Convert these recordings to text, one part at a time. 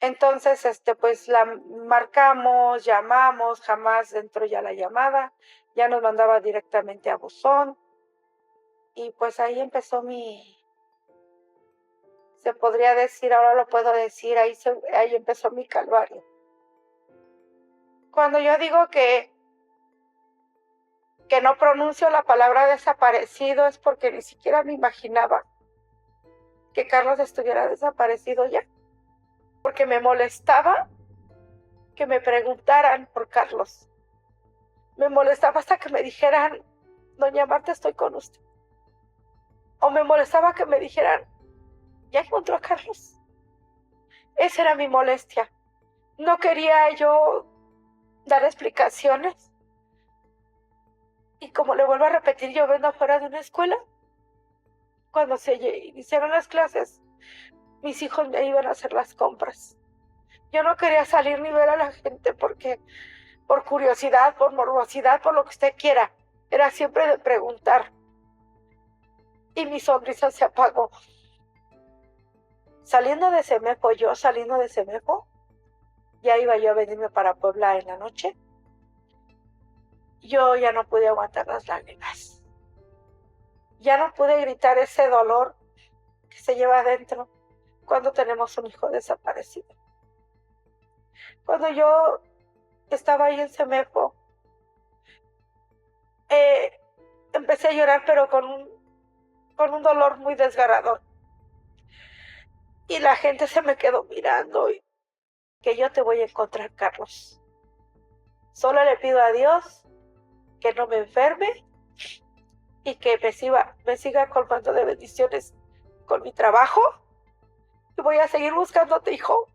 Entonces, pues la marcamos, llamamos, jamás entró ya la llamada, ya nos mandaba directamente a buzón y pues ahí empezó se podría decir, ahora lo puedo decir, ahí empezó mi calvario. Cuando yo digo que no pronuncio la palabra desaparecido es porque ni siquiera me imaginaba que Carlos estuviera desaparecido ya, porque me molestaba que me preguntaran por Carlos. Me molestaba hasta que me dijeran, doña Marta, estoy con usted. O me molestaba que me dijeran, ¿ya encontró a Carlos? Esa era mi molestia. No quería yo dar explicaciones. Y como le vuelvo a repetir, yo vengo afuera de una escuela. Cuando se iniciaron las clases, mis hijos me iban a hacer las compras. Yo no quería salir ni ver a la gente porque por curiosidad, por morbosidad, por lo que usted quiera. Era siempre de preguntar. Y mi sonrisa se apagó. Saliendo de Semefo, ya iba yo a venirme para Puebla en la noche. Yo ya no pude aguantar las lágrimas. Ya no pude gritar ese dolor que se lleva adentro cuando tenemos un hijo desaparecido. Cuando yo estaba ahí en Semefo, empecé a llorar, pero con un dolor muy desgarrador. Y la gente se me quedó mirando y que yo te voy a encontrar, Carlos. Solo le pido a Dios que no me enferme y que me siga colmando de bendiciones con mi trabajo. Y voy a seguir buscándote, hijo.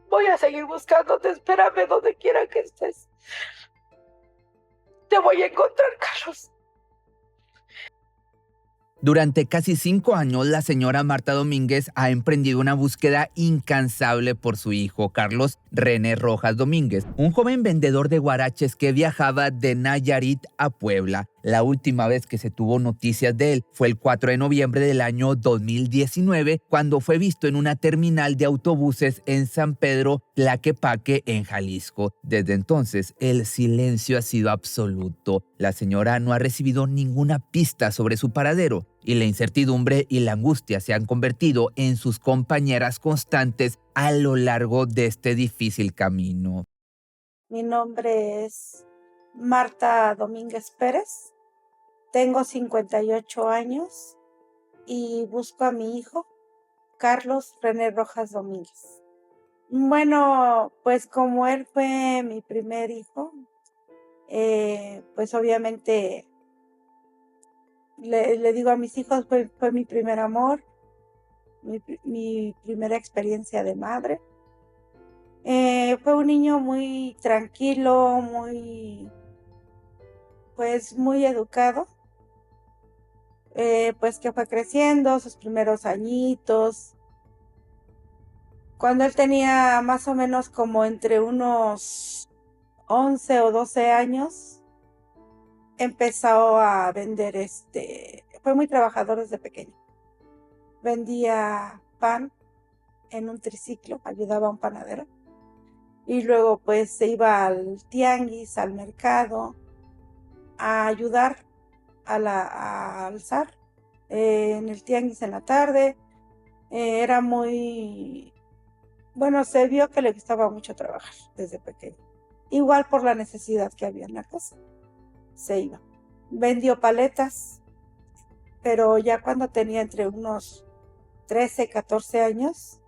Voy a seguir buscándote. Espérame donde quiera que estés. Te voy a encontrar, Carlos. Durante casi 5 años, la señora Marta Domínguez ha emprendido una búsqueda incansable por su hijo, Carlos René Rojas Domínguez, un joven vendedor de huaraches que viajaba de Nayarit a Puebla. La última vez que se tuvo noticias de él fue el 4 de noviembre del año 2019, cuando fue visto en una terminal de autobuses en San Pedro Tlaquepaque, en Jalisco. Desde entonces, el silencio ha sido absoluto. La señora no ha recibido ninguna pista sobre su paradero y la incertidumbre y la angustia se han convertido en sus compañeras constantes a lo largo de este difícil camino. Mi nombre es Marta Domínguez Pérez. Tengo 58 años y busco a mi hijo, Carlos René Rojas Domínguez. Bueno, pues como él fue mi primer hijo, pues obviamente le digo a mis hijos, fue mi primer amor, mi primera experiencia de madre. Fue un niño muy tranquilo, muy educado, pues que fue creciendo sus primeros añitos. Cuando él tenía más o menos como entre unos 11 o 12 años, empezó a vender fue muy trabajador desde pequeño. Vendía pan en un triciclo, ayudaba a un panadero. Y luego pues se iba al tianguis, al mercado, a ayudar a alzar en el tianguis en la tarde. Era se vio que le gustaba mucho trabajar desde pequeño. Igual por la necesidad que había en la casa. Se iba. Vendió paletas, pero ya cuando tenía entre unos 13, 14 años,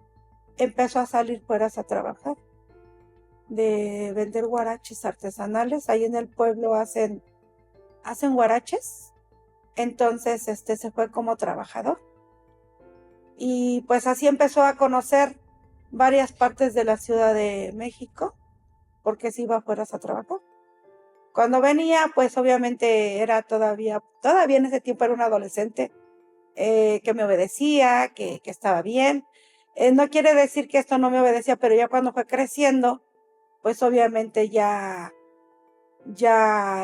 empezó a salir fuera a trabajar, de vender huaraches artesanales. Ahí en el pueblo hacen huaraches. Entonces se fue como trabajador. Y pues así empezó a conocer varias partes de la Ciudad de México, porque se iba fuera a trabajar. Cuando venía, pues obviamente era todavía en ese tiempo era un adolescente que me obedecía, que estaba bien. No quiere decir que esto no me obedecía, pero ya cuando fue creciendo, pues obviamente ya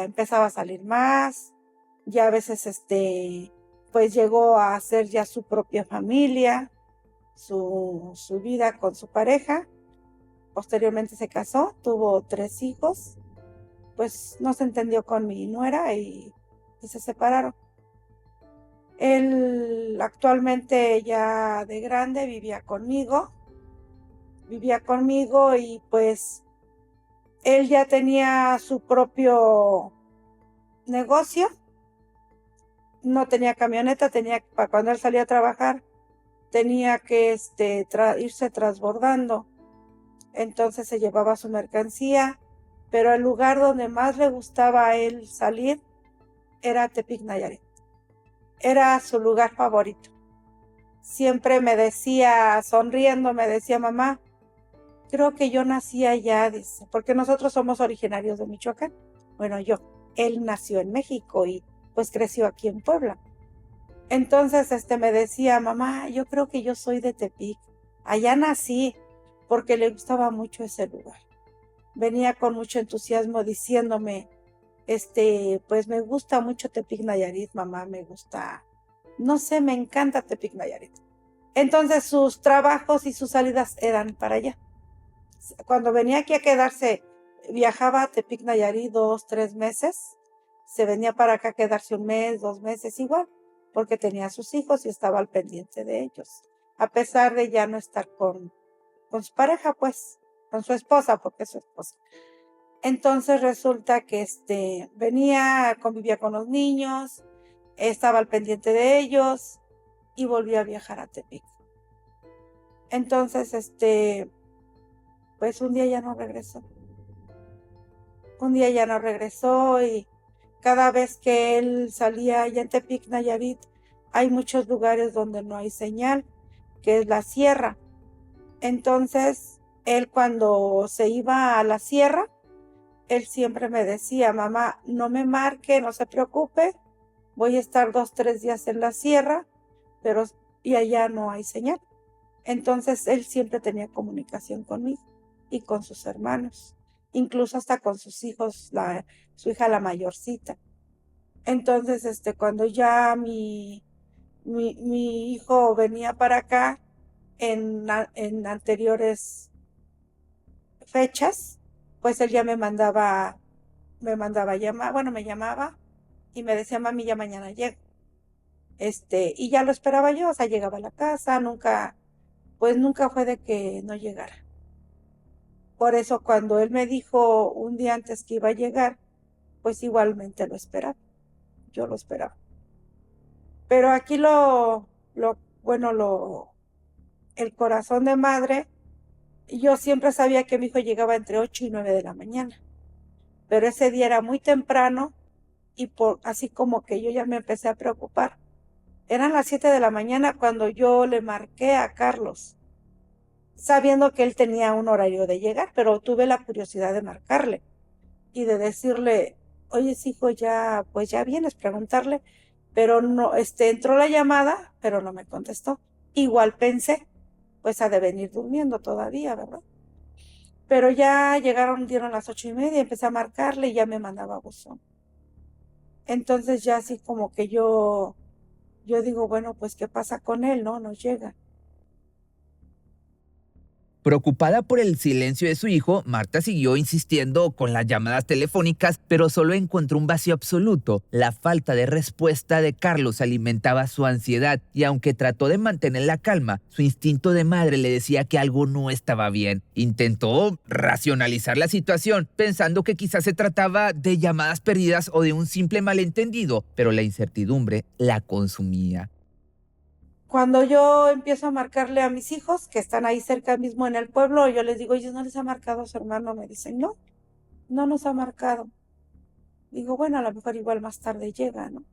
empezaba a salir más, ya a veces pues llegó a hacer ya su propia familia. su vida con su pareja. Posteriormente se casó, tuvo 3 hijos, pues no se entendió con mi nuera y se separaron. Él actualmente ya de grande vivía conmigo y pues él ya tenía su propio negocio, no tenía camioneta, para cuando él salía a trabajar, tenía que irse transbordando. Entonces se llevaba su mercancía, pero el lugar donde más le gustaba a él salir era Tepic, Nayarit. Era su lugar favorito. Siempre me decía, sonriendo, me decía, mamá, creo que yo nací allá, dice, porque nosotros somos originarios de Michoacán. Bueno, él nació en México y pues creció aquí en Puebla. Entonces me decía, mamá, yo creo que yo soy de Tepic. Allá nací, porque le gustaba mucho ese lugar. Venía con mucho entusiasmo diciéndome, pues me gusta mucho Tepic, Nayarit, mamá, me gusta, no sé, me encanta Tepic, Nayarit. Entonces sus trabajos y sus salidas eran para allá. Cuando venía aquí a quedarse, viajaba a Tepic, Nayarit 2, 3 meses, se venía para acá a quedarse 1 mes, 2 meses igual, porque tenía sus hijos y estaba al pendiente de ellos, a pesar de ya no estar con su pareja, pues, con su esposa, porque es su esposa. Entonces resulta que venía, convivía con los niños, estaba al pendiente de ellos y volvía a viajar a Tepic. Entonces, pues un día ya no regresó. Y cada vez que él salía allá en Tepic, Nayarit, hay muchos lugares donde no hay señal, que es la sierra. Entonces, él cuando se iba a la sierra, él siempre me decía, mamá, no me marque, no se preocupe, voy a estar 2, 3 días en la sierra, y allá no hay señal. Entonces, él siempre tenía comunicación conmigo y con sus hermanos, incluso hasta con sus hijos, su hija la mayorcita. Entonces, cuando ya mi hijo venía para acá en anteriores fechas, pues él ya me mandaba llamar, bueno, me llamaba y me decía, mami, ya mañana llego. Y ya lo esperaba yo, o sea, llegaba a la casa, nunca fue de que no llegara. Por eso cuando él me dijo un día antes que iba a llegar, pues igualmente lo esperaba, yo lo esperaba. Pero aquí el corazón de madre, yo siempre sabía que mi hijo llegaba entre 8 y 9 de la mañana, pero ese día era muy temprano y así como que yo ya me empecé a preocupar. Eran las 7 de la mañana cuando yo le marqué a Carlos, sabiendo que él tenía un horario de llegar, pero tuve la curiosidad de marcarle y de decirle, oye, hijo, pues ya vienes, preguntarle, pero no, entró la llamada, pero no me contestó. Igual pensé, pues ha de venir durmiendo todavía, ¿verdad? Pero ya dieron las 8:30, empecé a marcarle y ya me mandaba buzón. Entonces ya así como que yo digo, bueno, pues ¿qué pasa con él? No llega. Preocupada por el silencio de su hijo, Marta siguió insistiendo con las llamadas telefónicas, pero solo encontró un vacío absoluto. La falta de respuesta de Carlos alimentaba su ansiedad y aunque trató de mantener la calma, su instinto de madre le decía que algo no estaba bien. Intentó racionalizar la situación, pensando que quizás se trataba de llamadas perdidas o de un simple malentendido, pero la incertidumbre la consumía. Cuando yo empiezo a marcarle a mis hijos, que están ahí cerca mismo en el pueblo, yo les digo, ¿ellos no les ha marcado a su hermano? Me dicen, no nos ha marcado. Digo, bueno, a lo mejor igual más tarde llega, ¿no?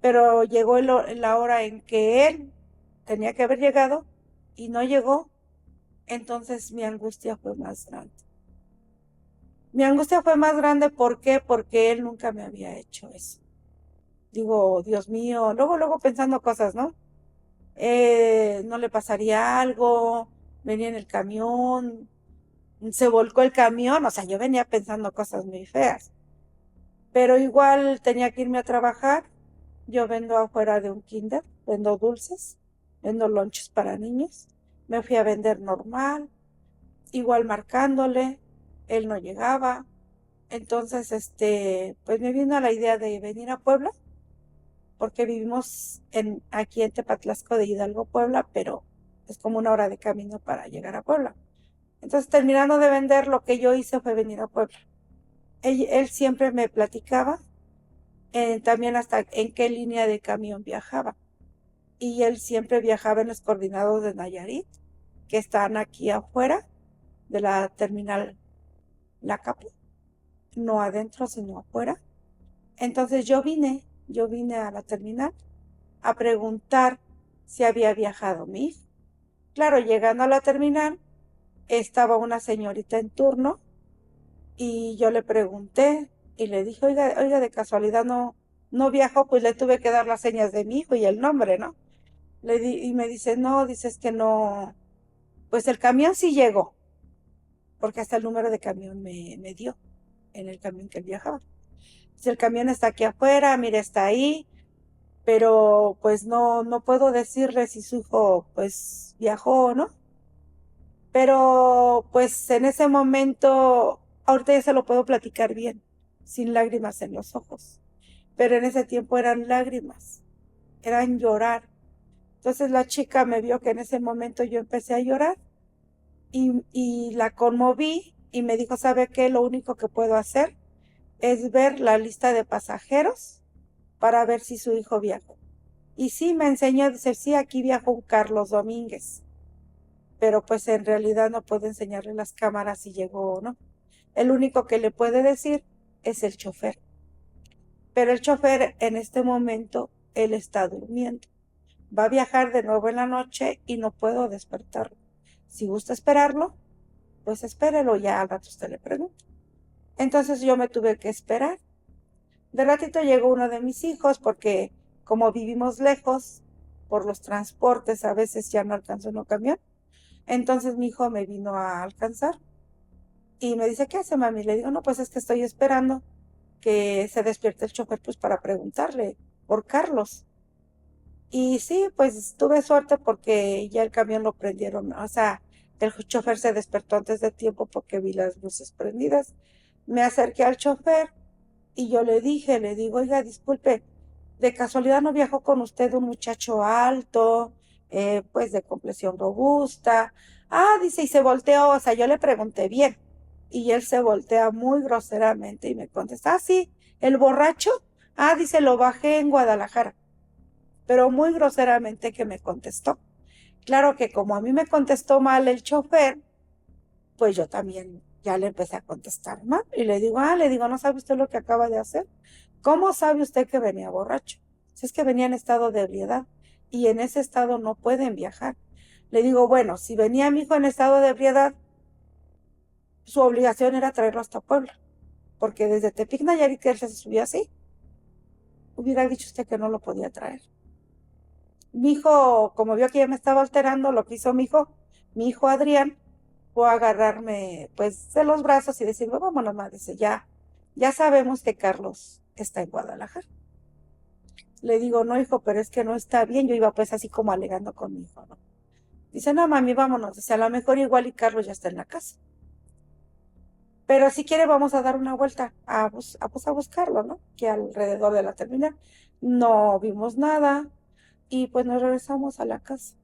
Pero llegó la hora en que él tenía que haber llegado y no llegó, entonces mi angustia fue más grande. ¿Por qué? Porque él nunca me había hecho eso. Digo, Dios mío, luego pensando cosas, ¿no? No le pasaría algo, venía en el camión, se volcó el camión, o sea, yo venía pensando cosas muy feas, pero igual tenía que irme a trabajar. Yo vendo afuera de un kinder, vendo dulces, vendo lonches para niños, me fui a vender normal, igual marcándole, él no llegaba. Entonces, pues me vino la idea de venir a Puebla, porque vivimos aquí en Tepatlasco de Hidalgo, Puebla, pero es como 1 hora de camino para llegar a Puebla. Entonces, terminando de vender, lo que yo hice fue venir a Puebla. Él siempre me platicaba también hasta en qué línea de camión viajaba. Y él siempre viajaba en los coordinados de Nayarit, que están aquí afuera de la terminal La Capu, no adentro, sino afuera. Entonces yo vine a la terminal a preguntar si había viajado mi hijo. Claro, llegando a la terminal, estaba una señorita en turno y yo le pregunté y le dije, oiga, de casualidad no viajó, pues le tuve que dar las señas de mi hijo y el nombre, ¿no? Y me dice, no, dices que no, pues el camión sí llegó, porque hasta el número de camión me dio en el camión que él viajaba. Si el camión está aquí afuera, mire, está ahí, pero pues no puedo decirle si su hijo pues viajó o no. Pero pues en ese momento, ahorita ya se lo puedo platicar bien, sin lágrimas en los ojos. Pero en ese tiempo eran lágrimas, eran llorar. Entonces la chica me vio que en ese momento yo empecé a llorar y la conmoví y me dijo, ¿sabe qué? Lo único que puedo hacer es ver la lista de pasajeros para ver si su hijo viajó. Y sí, me enseñó, dice, sí, aquí viajó un Carlos Domínguez, pero pues en realidad no puedo enseñarle las cámaras si llegó o no. El único que le puede decir es el chofer. Pero el chofer en este momento, él está durmiendo. Va a viajar de nuevo en la noche y no puedo despertarlo. Si gusta esperarlo, pues espérelo, ya al rato usted le pregunta. Entonces yo me tuve que esperar. De ratito llegó uno de mis hijos porque como vivimos lejos por los transportes, a veces ya no alcanzó un camión. Entonces mi hijo me vino a alcanzar y me dice, ¿qué hace, mami? Le digo, no, pues es que estoy esperando que se despierte el chofer pues para preguntarle por Carlos. Y sí, pues tuve suerte porque ya el camión lo prendieron, o sea, el chofer se despertó antes de tiempo porque vi las luces prendidas. Me acerqué al chofer y yo le digo, oiga, disculpe, de casualidad no viajó con usted un muchacho alto, pues de complexión robusta. Ah, dice, y se volteó, o sea, yo le pregunté bien. Y él se voltea muy groseramente y me contesta, ah, sí, el borracho. Ah, dice, lo bajé en Guadalajara, pero muy groseramente que me contestó. Claro que como a mí me contestó mal el chofer, pues yo también ya le empecé a contestar mal. Y le digo, ¿no sabe usted lo que acaba de hacer? ¿Cómo sabe usted que venía borracho? Si es que venía en estado de ebriedad y en ese estado no pueden viajar. Le digo, bueno, si venía mi hijo en estado de ebriedad, su obligación era traerlo hasta Puebla, porque desde Tepic Nayarit que él se subió así, hubiera dicho usted que no lo podía traer. Mi hijo, como vio que ya me estaba alterando, lo que hizo mi hijo Adrián, fue a agarrarme pues de los brazos y decirme, vámonos, mamá, dice, ya sabemos que Carlos está en Guadalajara. Le digo, no, hijo, pero es que no está bien. Yo iba pues así como alegando con mi hijo, ¿no? Dice, no, mami, vámonos. Dice, a lo mejor igual y Carlos ya está en la casa. Pero si quiere vamos a dar una vuelta pues, a buscarlo, ¿no? Que alrededor de la terminal. No vimos nada y pues nos regresamos a la casa.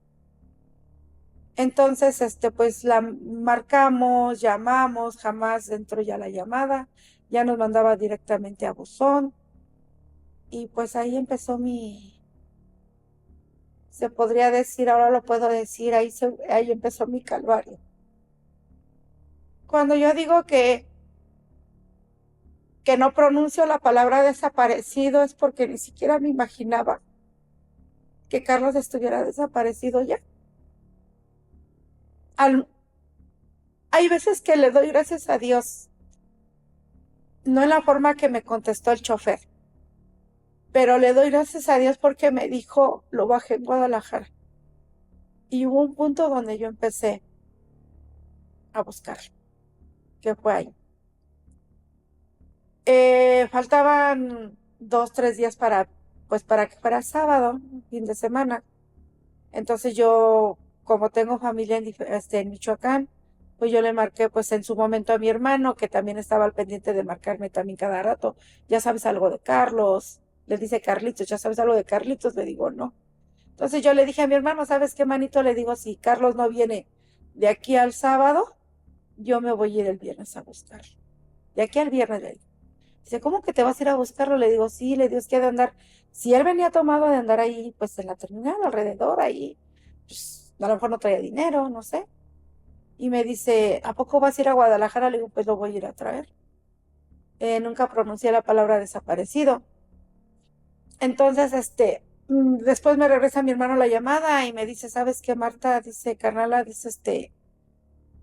Entonces, pues la marcamos, llamamos, jamás entró ya la llamada, ya nos mandaba directamente a buzón y pues ahí empezó se podría decir, ahora lo puedo decir, ahí empezó mi calvario. Cuando yo digo que no pronuncio la palabra desaparecido es porque ni siquiera me imaginaba que Carlos estuviera desaparecido ya. Hay veces que le doy gracias a Dios, no en la forma que me contestó el chofer, pero le doy gracias a Dios porque me dijo, lo bajé en Guadalajara. Y hubo un punto donde yo empecé a buscarlo, que fue ahí. Faltaban 2, 3 días para que fuera sábado, fin de semana. Entonces yo como tengo familia en Michoacán, pues yo le marqué pues en su momento a mi hermano, que también estaba al pendiente de marcarme también cada rato. Ya sabes algo de Carlos, le dice Carlitos, ya sabes algo de Carlitos, le digo no. Entonces yo le dije a mi hermano, ¿sabes qué, manito? Le digo, si Carlos no viene de aquí al sábado, yo me voy a ir el viernes a buscarlo. De aquí al viernes, le digo. Dice, ¿cómo que te vas a ir a buscarlo? Le digo, sí, le digo, es que ha de andar, si él venía tomado de andar ahí, pues en la terminal, alrededor, ahí, pues a lo mejor no traía dinero, no sé. Y me dice, ¿a poco vas a ir a Guadalajara? Le digo, pues lo voy a ir a traer. Nunca pronuncié la palabra desaparecido. Entonces, después me regresa mi hermano la llamada y me dice, ¿sabes qué, Marta? Dice, carnala, dice,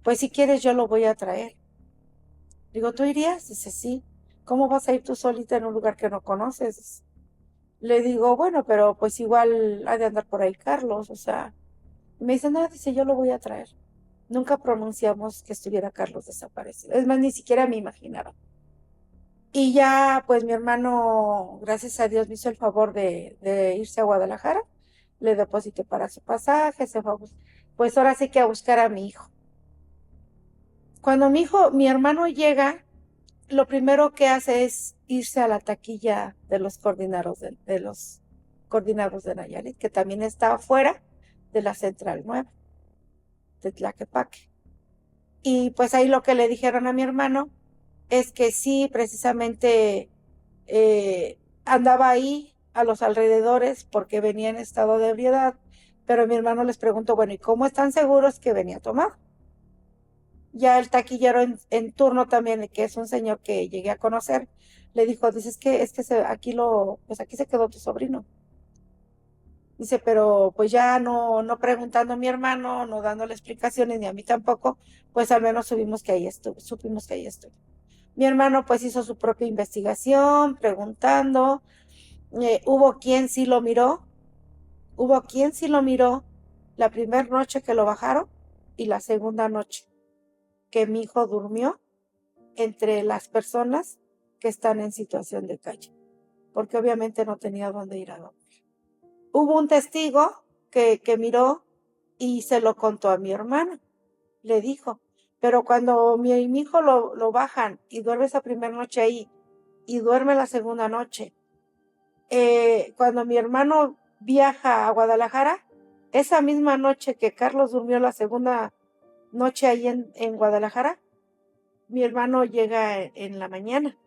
pues si quieres yo lo voy a traer. Digo, ¿tú irías? Dice, sí. ¿Cómo vas a ir tú solita en un lugar que no conoces? Le digo, bueno, pero pues igual ha de andar por ahí Carlos, o sea. Y me dice, no, dice, yo lo voy a traer. Nunca pronunciamos que estuviera Carlos desaparecido. Es más, ni siquiera me imaginaba. Y ya, pues mi hermano, gracias a Dios, me hizo el favor de irse a Guadalajara. Le deposité para su pasaje, se fue pues ahora sí que a buscar a mi hijo. Cuando mi hermano llega, lo primero que hace es irse a la taquilla de los coordinados de Nayarit, que también está afuera de la Central Nueva, de Tlaquepaque. Y pues ahí lo que le dijeron a mi hermano es que sí, precisamente andaba ahí a los alrededores porque venía en estado de ebriedad, pero mi hermano les preguntó, bueno, ¿y cómo están seguros que venía tomado? Ya el taquillero en turno también, que es un señor que llegué a conocer, le dijo, dice, pues aquí se quedó tu sobrino. Dice, pero pues ya no preguntando a mi hermano, no dándole explicaciones, ni a mí tampoco, pues al menos supimos que ahí estuvo. Mi hermano pues hizo su propia investigación, preguntando, hubo quien sí lo miró la primera noche que lo bajaron y la segunda noche que mi hijo durmió entre las personas que están en situación de calle, porque obviamente no tenía dónde ir a dormir. Hubo un testigo que miró y se lo contó a mi hermano. Le dijo, pero cuando mi hijo lo bajan y duerme esa primera noche ahí y duerme la segunda noche, cuando mi hermano viaja a Guadalajara, esa misma noche que Carlos durmió la segunda noche ahí en Guadalajara, mi hermano llega en la mañana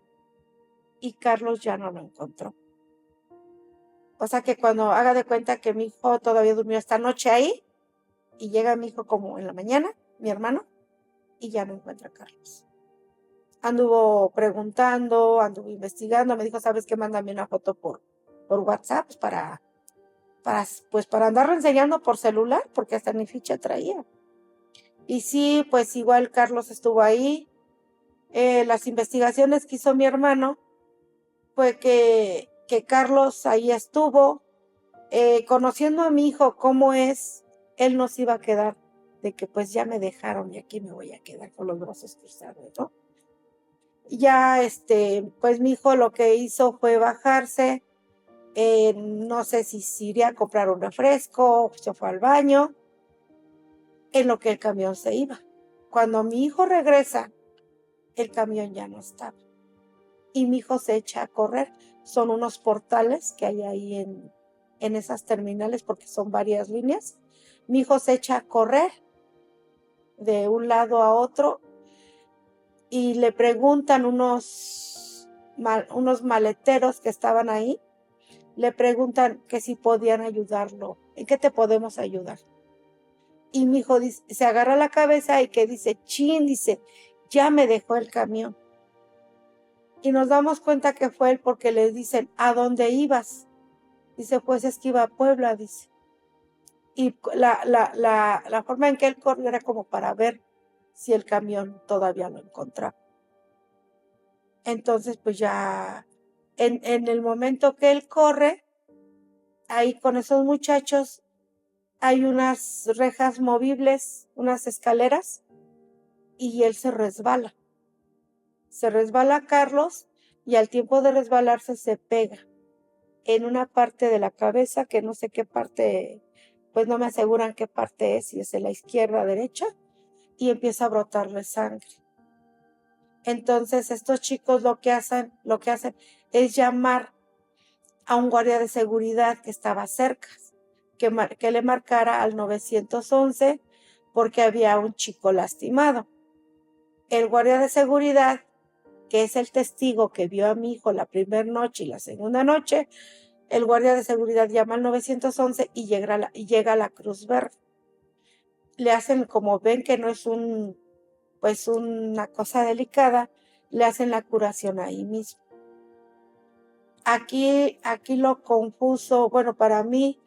y Carlos ya no lo encontró. O sea que cuando haga de cuenta que mi hijo todavía durmió esta noche ahí y llega mi hijo como en la mañana, mi hermano, y ya no encuentra a Carlos. Anduvo preguntando, anduvo investigando, me dijo, ¿sabes qué? Mándame una foto por WhatsApp pues, para andarlo enseñando por celular, porque hasta ni ficha traía. Y sí, pues igual Carlos estuvo ahí. Las investigaciones que hizo mi hermano fue que Carlos ahí estuvo, conociendo a mi hijo cómo es, él nos iba a quedar de que pues ya me dejaron y aquí me voy a quedar con los brazos cruzados, ¿no? Ya, pues mi hijo lo que hizo fue bajarse, no sé si iría a comprar un refresco, se fue al baño, en lo que el camión se iba. Cuando mi hijo regresa, el camión ya no estaba. Y mi hijo se echa a correr. Son unos portales que hay ahí en esas terminales porque son varias líneas. Mi hijo se echa a correr de un lado a otro y le preguntan unos maleteros que estaban ahí, le preguntan que si podían ayudarlo, ¿en qué te podemos ayudar? Y mi hijo se agarra la cabeza y que dice, chin, dice, ya me dejó el camión. Y nos damos cuenta que fue él porque le dicen, ¿a dónde ibas? Dice, pues es que iba a Puebla, dice. Y la forma en que él corrió era como para ver si el camión todavía lo encontraba. Entonces, pues ya, en el momento que él corre, ahí con esos muchachos, hay unas rejas movibles, unas escaleras, y él se resbala. Se resbala Carlos y al tiempo de resbalarse se pega en una parte de la cabeza, que no sé qué parte pues no me aseguran qué parte es, si es de la izquierda, derecha, y empieza a brotarle sangre. Entonces estos chicos lo que hacen es llamar a un guardia de seguridad que estaba cerca, que le marcara al 911 porque había un chico lastimado. El guardia de seguridad, que es el testigo que vio a mi hijo la primera noche y la segunda noche, el guardia de seguridad llama al 911 y llega a la Cruz Verde. Le hacen, como ven que no es una cosa delicada, le hacen la curación ahí mismo. Aquí lo confuso, bueno, para mí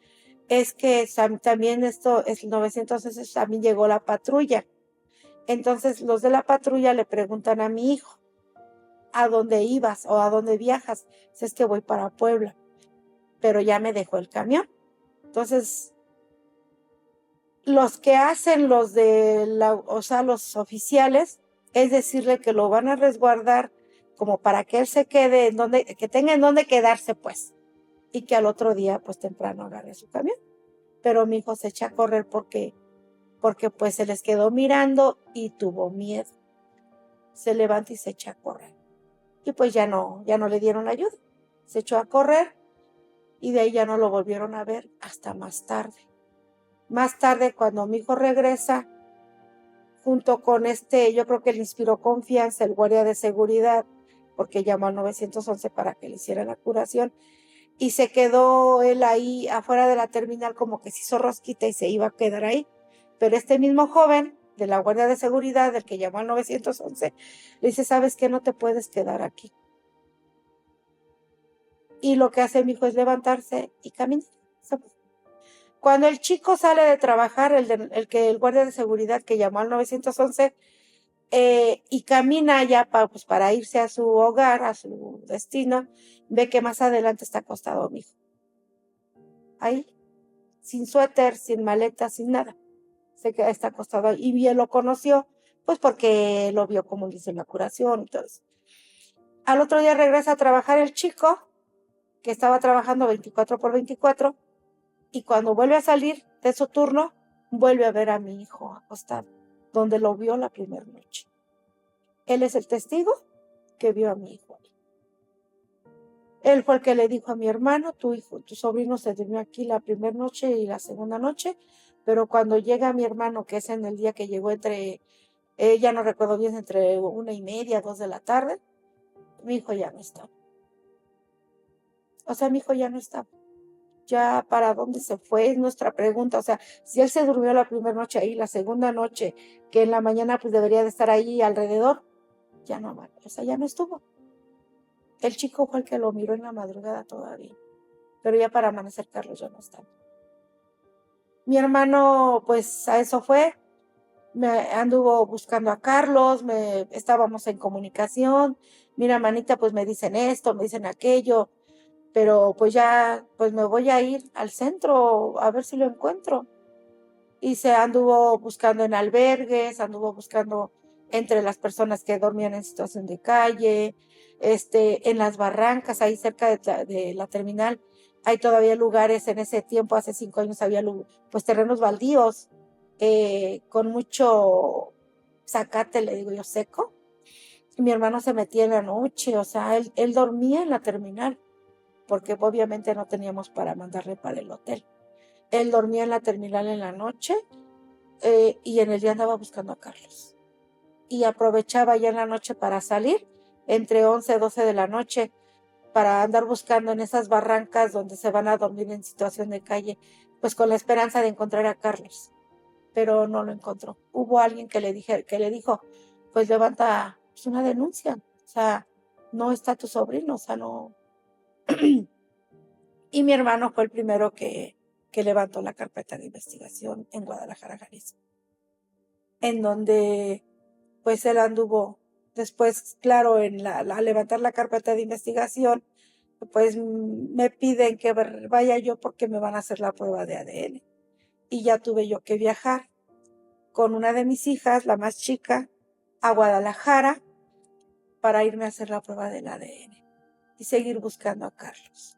es que también esto es el 911, también llegó la patrulla. Entonces los de la patrulla le preguntan a mi hijo, ¿a dónde ibas o a dónde viajas? Si es que voy para Puebla, pero ya me dejó el camión. Entonces, los que hacen los oficiales, es decirle que lo van a resguardar como para que él se quede que tenga en dónde quedarse, pues, y que al otro día, pues, temprano agarre su camión. Pero mi hijo se echa a correr porque pues se les quedó mirando y tuvo miedo. Se levanta y se echa a correr. Y pues ya no le dieron la ayuda. Se echó a correr y de ahí ya no lo volvieron a ver hasta más tarde. Más tarde, cuando mi hijo regresa, junto con yo creo que le inspiró confianza el guardia de seguridad, porque llamó al 911 para que le hiciera la curación, y se quedó él ahí afuera de la terminal como que se hizo rosquita y se iba a quedar ahí. Pero este mismo joven de la guardia de seguridad, del que llamó al 911, le dice, ¿sabes qué? No te puedes quedar aquí. Y lo que hace mi hijo es levantarse y caminar. Cuando el chico sale de trabajar, el guardia de seguridad que llamó al 911, y camina ya para irse a su hogar, a su destino, ve que más adelante está acostado mi hijo. Ahí, sin suéter, sin maleta, sin nada. Está acostado ahí. Y bien lo conoció, pues porque lo vio como le hizo la curación y todo eso. Al otro día regresa a trabajar el chico, que estaba trabajando 24/24, y cuando vuelve a salir de su turno, vuelve a ver a mi hijo acostado, donde lo vio la primera noche. Él es el testigo que vio a mi hijo. Él fue el que le dijo a mi hermano, tu sobrino se durmió aquí la primera noche y la segunda noche, pero cuando llega mi hermano, que es en el día que llegó ya no recuerdo bien, entre 1:30, 2 de la tarde, mi hijo ya no estaba. O sea, mi hijo ya no estaba. Ya para dónde se fue es nuestra pregunta. O sea, si él se durmió la primera noche ahí, la segunda noche, que en la mañana pues debería de estar ahí alrededor, ya no, o sea, ya no estuvo. El chico fue el que lo miró en la madrugada todavía, pero ya para amanecer Carlos ya no estaba. Mi hermano, pues a eso fue, me anduvo buscando a Carlos, estábamos en comunicación, mira, manita, pues me dicen esto, me dicen aquello, pero pues ya, pues me voy a ir al centro a ver si lo encuentro. Y se anduvo buscando en albergues, anduvo buscando entre las personas que dormían en situación de calle, en las barrancas, ahí cerca de la terminal. Hay todavía lugares, en ese tiempo, hace 5 años, había pues terrenos baldíos, con mucho zacate, le digo yo, seco. Y mi hermano se metía en la noche, o sea, él dormía en la terminal, porque obviamente no teníamos para mandarle para el hotel. Él dormía en la terminal en la noche, y en el día andaba buscando a Carlos. Y aprovechaba ya en la noche para salir, entre 11 y 12 de la noche, para andar buscando en esas barrancas donde se van a dormir en situación de calle, pues con la esperanza de encontrar a Carlos. Pero no lo encontró. Hubo alguien que le dijo, pues levanta pues, una denuncia. O sea, no está tu sobrino, o sea, no. Y mi hermano fue el primero que levantó la carpeta de investigación en Guadalajara, Jalisco, en donde pues él anduvo después, claro, al levantar la carpeta de investigación, pues me piden que vaya yo porque me van a hacer la prueba de ADN. Y ya tuve yo que viajar con una de mis hijas, la más chica, a Guadalajara para irme a hacer la prueba del ADN y seguir buscando a Carlos.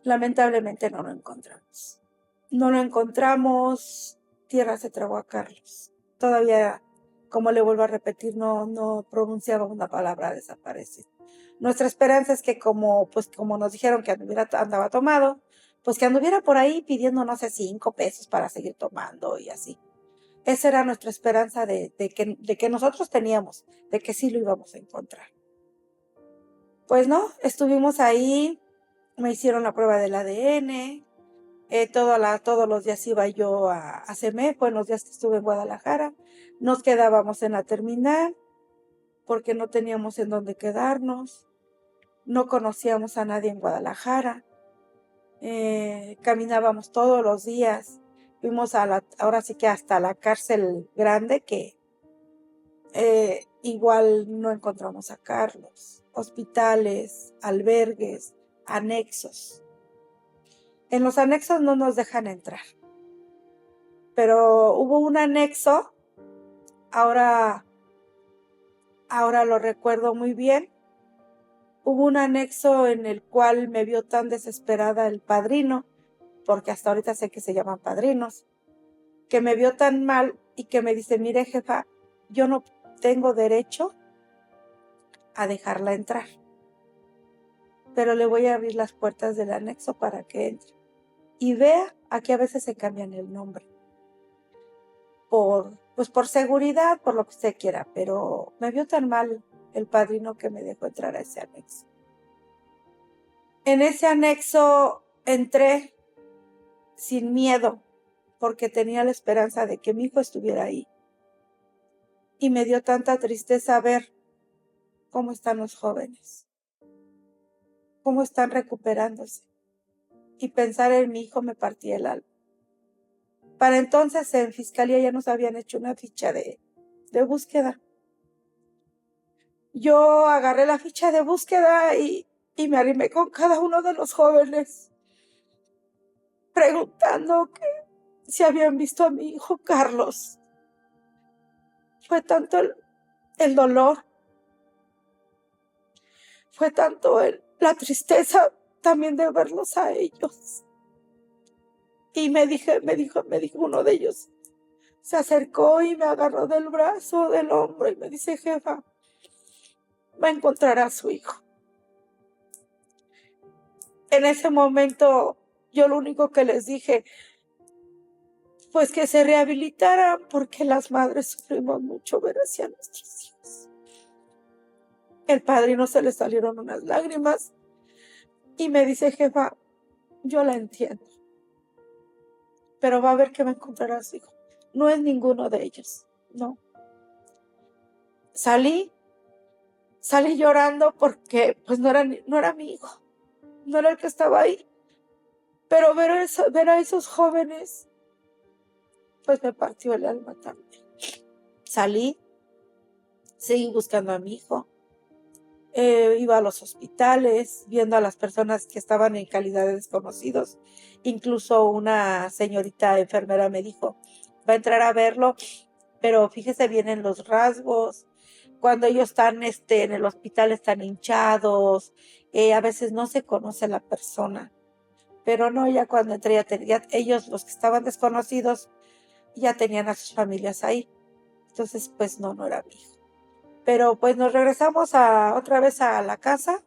Lamentablemente no lo encontramos. No lo encontramos, tierra se tragó a Carlos. Todavía, como le vuelvo a repetir, no pronunciaba una palabra desaparecido. Nuestra esperanza es que como nos dijeron que andaba tomado, pues que anduviera por ahí pidiendo, no sé, 5 pesos para seguir tomando y así. Esa era nuestra esperanza de que nosotros teníamos, de que sí lo íbamos a encontrar. Pues no, estuvimos ahí, me hicieron la prueba del ADN, todos los días iba yo a CEMEX, pues los días que estuve en Guadalajara, nos quedábamos en la terminal, porque no teníamos en dónde quedarnos, no conocíamos a nadie en Guadalajara, caminábamos todos los días, fuimos ahora sí que hasta la cárcel grande, que igual no encontramos a Carlos, hospitales, albergues, anexos. En los anexos no nos dejan entrar, pero hubo un anexo, ahora lo recuerdo muy bien, hubo un anexo en el cual me vio tan desesperada el padrino, porque hasta ahorita sé que se llaman padrinos, que me vio tan mal y que me dice, mire jefa, yo no tengo derecho a dejarla entrar, pero le voy a abrir las puertas del anexo para que entre. Y vea, aquí a veces se cambian el nombre, por seguridad, por lo que usted quiera, pero me vio tan mal el padrino que me dejó entrar a ese anexo. En ese anexo entré sin miedo, porque tenía la esperanza de que mi hijo estuviera ahí. Y me dio tanta tristeza ver cómo están los jóvenes, cómo están recuperándose. Y pensar en mi hijo me partía el alma. Para entonces en Fiscalía ya nos habían hecho una ficha de búsqueda. Yo agarré la ficha de búsqueda y me arrimé con cada uno de los jóvenes, preguntando que si habían visto a mi hijo Carlos. Fue tanto el dolor, fue tanto la tristeza también de verlos a ellos. Y me dijo uno de ellos, se acercó y me agarró del brazo, del hombro y me dice, jefa, va a encontrar a su hijo. En ese momento yo lo único que les dije, pues que se rehabilitaran, porque las madres sufrimos mucho ver hacia nuestros hijos. El padrino se le salieron unas lágrimas y me dice, jefa, yo la entiendo, pero va a ver que va a encontrar a su hijo. No es ninguno de ellos, no. Salí llorando porque pues no era mi hijo, no era el que estaba ahí. Pero ver a esos jóvenes, pues me partió el alma también. Salí, seguí buscando a mi hijo, iba a los hospitales, viendo a las personas que estaban en calidad de desconocidos. Incluso una señorita enfermera me dijo, va a entrar a verlo, pero fíjese bien en los rasgos. Cuando ellos están en el hospital están hinchados, a veces no se conoce la persona. Pero no, ya cuando entré, ya ellos, los que estaban desconocidos, ya tenían a sus familias ahí. Entonces, pues no era mi hijo. Pero pues nos regresamos otra vez a la casa,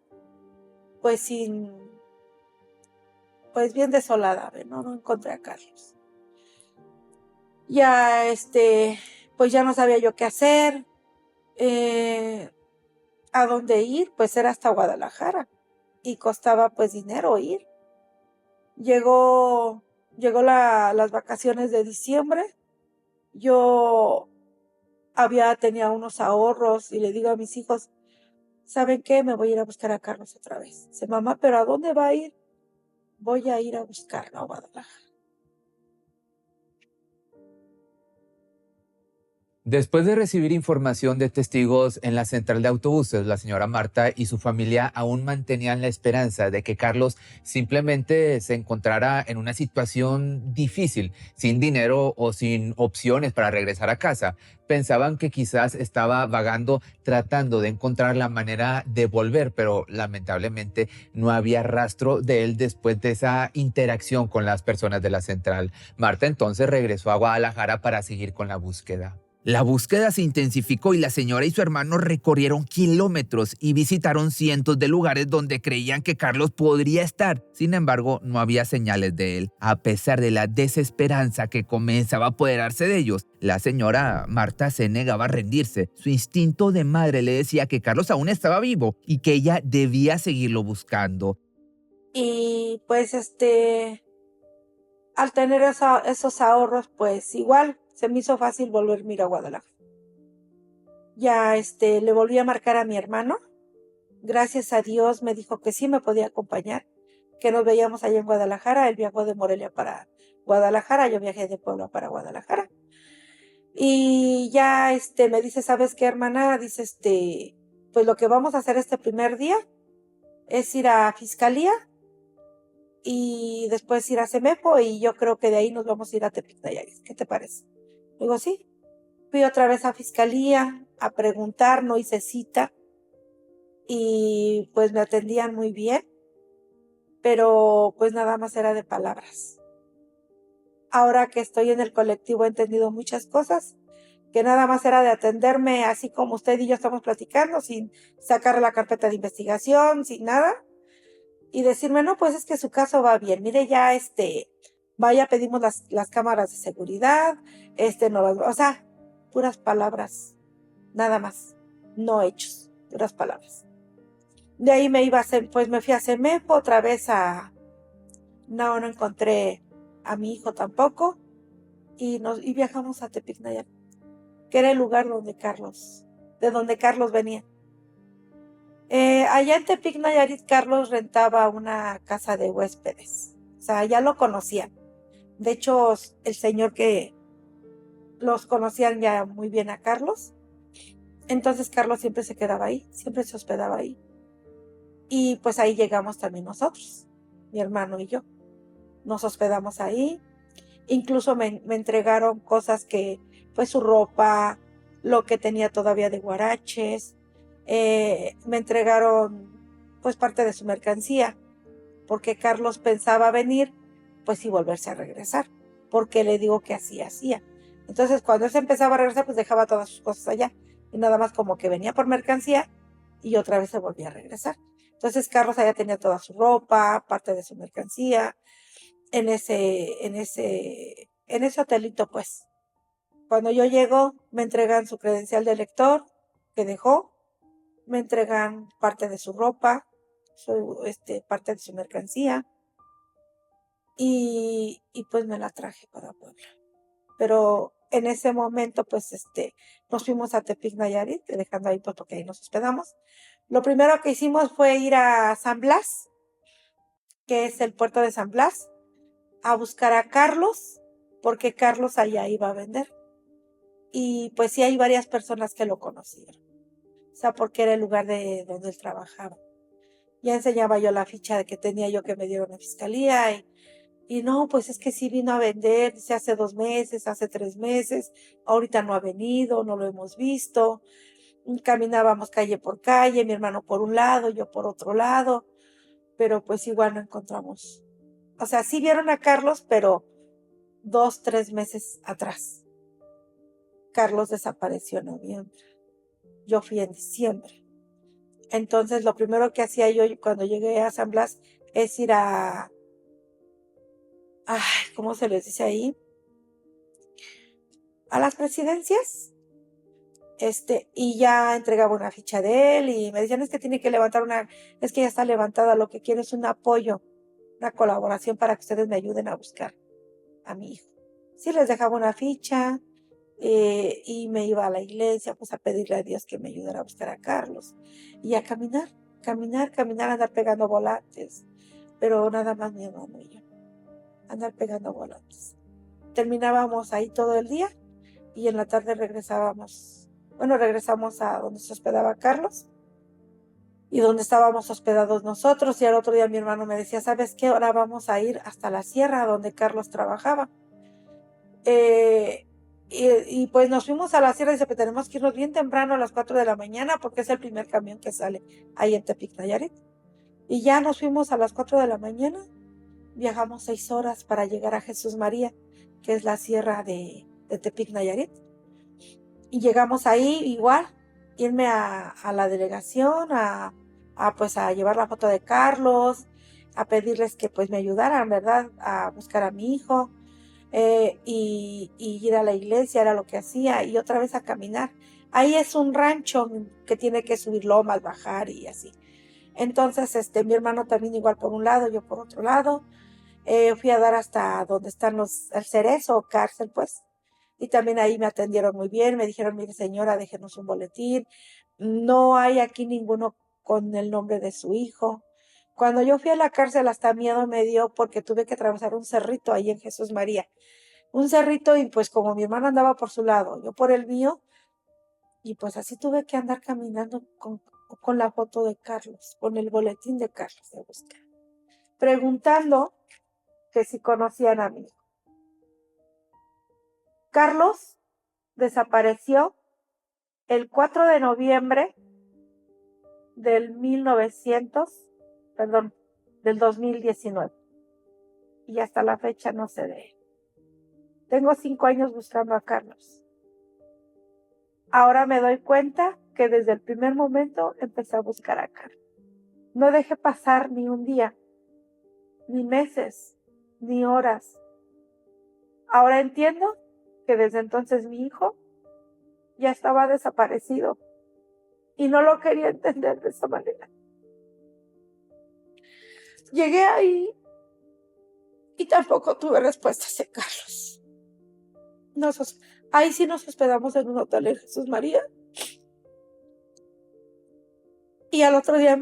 pues bien desolada, no encontré a Carlos. Ya, pues ya no sabía yo qué hacer, a dónde ir, pues era hasta Guadalajara y costaba pues dinero ir. Llegó las vacaciones de diciembre, yo tenía unos ahorros y le digo a mis hijos, ¿saben qué? Me voy a ir a buscar a Carlos otra vez. Dice, mamá, ¿pero a dónde va a ir? Voy a ir a buscarlo a Guadalajara. Después de recibir información de testigos en la central de autobuses, la señora Marta y su familia aún mantenían la esperanza de que Carlos simplemente se encontrara en una situación difícil, sin dinero o sin opciones para regresar a casa. Pensaban que quizás estaba vagando tratando de encontrar la manera de volver, pero lamentablemente no había rastro de él después de esa interacción con las personas de la central. Marta entonces regresó a Guadalajara para seguir con la búsqueda. La búsqueda se intensificó y la señora y su hermano recorrieron kilómetros y visitaron cientos de lugares donde creían que Carlos podría estar. Sin embargo, no había señales de él. A pesar de la desesperanza que comenzaba a apoderarse de ellos, la señora Marta se negaba a rendirse. Su instinto de madre le decía que Carlos aún estaba vivo y que ella debía seguirlo buscando. Y pues al tener esos ahorros, pues igual se me hizo fácil volverme a ir a Guadalajara. Ya le volví a marcar a mi hermano. Gracias a Dios me dijo que sí me podía acompañar, que nos veíamos allá en Guadalajara. Él viajó de Morelia para Guadalajara, yo viajé de Puebla para Guadalajara. Y ya me dice, ¿sabes qué, hermana? Dice, pues lo que vamos a hacer este primer día es ir a Fiscalía y después ir a Semepo, y yo creo que de ahí nos vamos a ir a Tepic Nayarit. ¿Qué te parece? Digo, sí. Fui otra vez a Fiscalía a preguntar, no hice cita y pues me atendían muy bien, pero pues nada más era de palabras. Ahora que estoy en el colectivo he entendido muchas cosas, que nada más era de atenderme así como usted y yo estamos platicando, sin sacar la carpeta de investigación, sin nada, y decirme, no, pues es que su caso va bien, mire ya, vaya, pedimos las cámaras de seguridad, no, o sea, puras palabras, nada más, no hechos, puras palabras. De ahí me pues me fui a Semepo otra vez no encontré a mi hijo tampoco, y viajamos a Tepic Nayarit, que era el lugar de donde Carlos venía. Allá en Tepic Nayarit, Carlos rentaba una casa de huéspedes. O sea, ya lo conocían. De hecho, el señor que los conocían ya muy bien a Carlos. Entonces Carlos siempre se quedaba ahí, siempre se hospedaba ahí. Y pues ahí llegamos también nosotros, mi hermano y yo. Nos hospedamos ahí. Incluso me entregaron cosas pues su ropa, lo que tenía todavía de guaraches. Me entregaron pues parte de su mercancía, porque Carlos pensaba venir pues y volverse a regresar, porque le digo que así hacía. Entonces cuando él se empezaba a regresar, pues dejaba todas sus cosas allá, y nada más como que venía por mercancía y otra vez se volvía a regresar. Entonces Carlos allá tenía toda su ropa, parte de su mercancía, en ese hotelito. Pues cuando yo llego me entregan su credencial de lector que dejó, me entregan parte de su ropa, parte de su mercancía, y pues me la traje para Puebla. Pero en ese momento pues nos fuimos a Tepic Nayarit, dejando ahí pues porque ahí nos hospedamos. Lo primero que hicimos fue ir a San Blas, que es el puerto de San Blas, a buscar a Carlos, porque Carlos allá iba a vender. Y pues sí hay varias personas que lo conocieron. O sea, porque era el lugar de donde él trabajaba. Ya enseñaba yo la ficha de que tenía yo que me dieron en Fiscalía, y no, pues es que sí vino a vender, dice, hace 2 meses, hace 3 meses, ahorita no ha venido, no lo hemos visto. Caminábamos calle por calle, mi hermano por un lado, yo por otro lado, pero pues igual no encontramos. O sea, sí vieron a Carlos, pero 2, 3 meses atrás. Carlos desapareció en noviembre. Yo fui en diciembre. Entonces, lo primero que hacía yo cuando llegué a San Blas es ir ¿cómo se les dice ahí? A las presidencias. Y ya entregaba una ficha de él y me decían, es que tiene que levantar es que ya está levantada, lo que quiero es un apoyo, una colaboración para que ustedes me ayuden a buscar a mi hijo. Sí, les dejaba una ficha, y me iba a la iglesia pues a pedirle a Dios que me ayudara a buscar a Carlos y a caminar, andar pegando volantes, pero nada más mi hermano y yo, andar pegando volantes. Terminábamos ahí todo el día y en la tarde regresamos a donde se hospedaba Carlos y donde estábamos hospedados nosotros. Y al otro día mi hermano me decía, ¿sabes qué? Ahora vamos a ir hasta la sierra donde Carlos trabajaba. Y pues nos fuimos a la sierra y dice, pues tenemos que irnos bien temprano a las 4 de la mañana porque es el primer camión que sale ahí en Tepic, Nayarit. Y ya nos fuimos a las 4 de la mañana, viajamos 6 horas para llegar a Jesús María, que es la sierra de Tepic, Nayarit. Y llegamos ahí igual, irme a la delegación, pues a llevar la foto de Carlos, a pedirles que pues me ayudaran, ¿verdad? A buscar a mi hijo. Y ir a la iglesia era lo que hacía, y otra vez a caminar. Ahí es un rancho que tiene que subir lomas, bajar y así. Entonces, mi hermano también igual por un lado, yo por otro lado. Fui a dar hasta donde están el Cerezo o cárcel, pues. Y también ahí me atendieron muy bien, me dijeron, mire señora, déjenos un boletín. No hay aquí ninguno con el nombre de su hijo. Cuando yo fui a la cárcel hasta miedo me dio porque tuve que atravesar un cerrito ahí en Jesús María. Un cerrito y pues como mi hermana andaba por su lado, yo por el mío, y pues así tuve que andar caminando con la foto de Carlos, con el boletín de Carlos de búsqueda, preguntando que si conocían a mí. Carlos desapareció el 4 de noviembre del 2019. Y hasta la fecha no sé de él. Tengo 5 años buscando a Carlos. Ahora me doy cuenta que desde el primer momento empecé a buscar a Carlos. No dejé pasar ni un día, ni meses, ni horas. Ahora entiendo que desde entonces mi hijo ya estaba desaparecido y no lo quería entender de esa manera. Llegué ahí y tampoco tuve respuestas de Carlos. Ahí sí nos hospedamos en un hotel en Jesús María. Y al otro día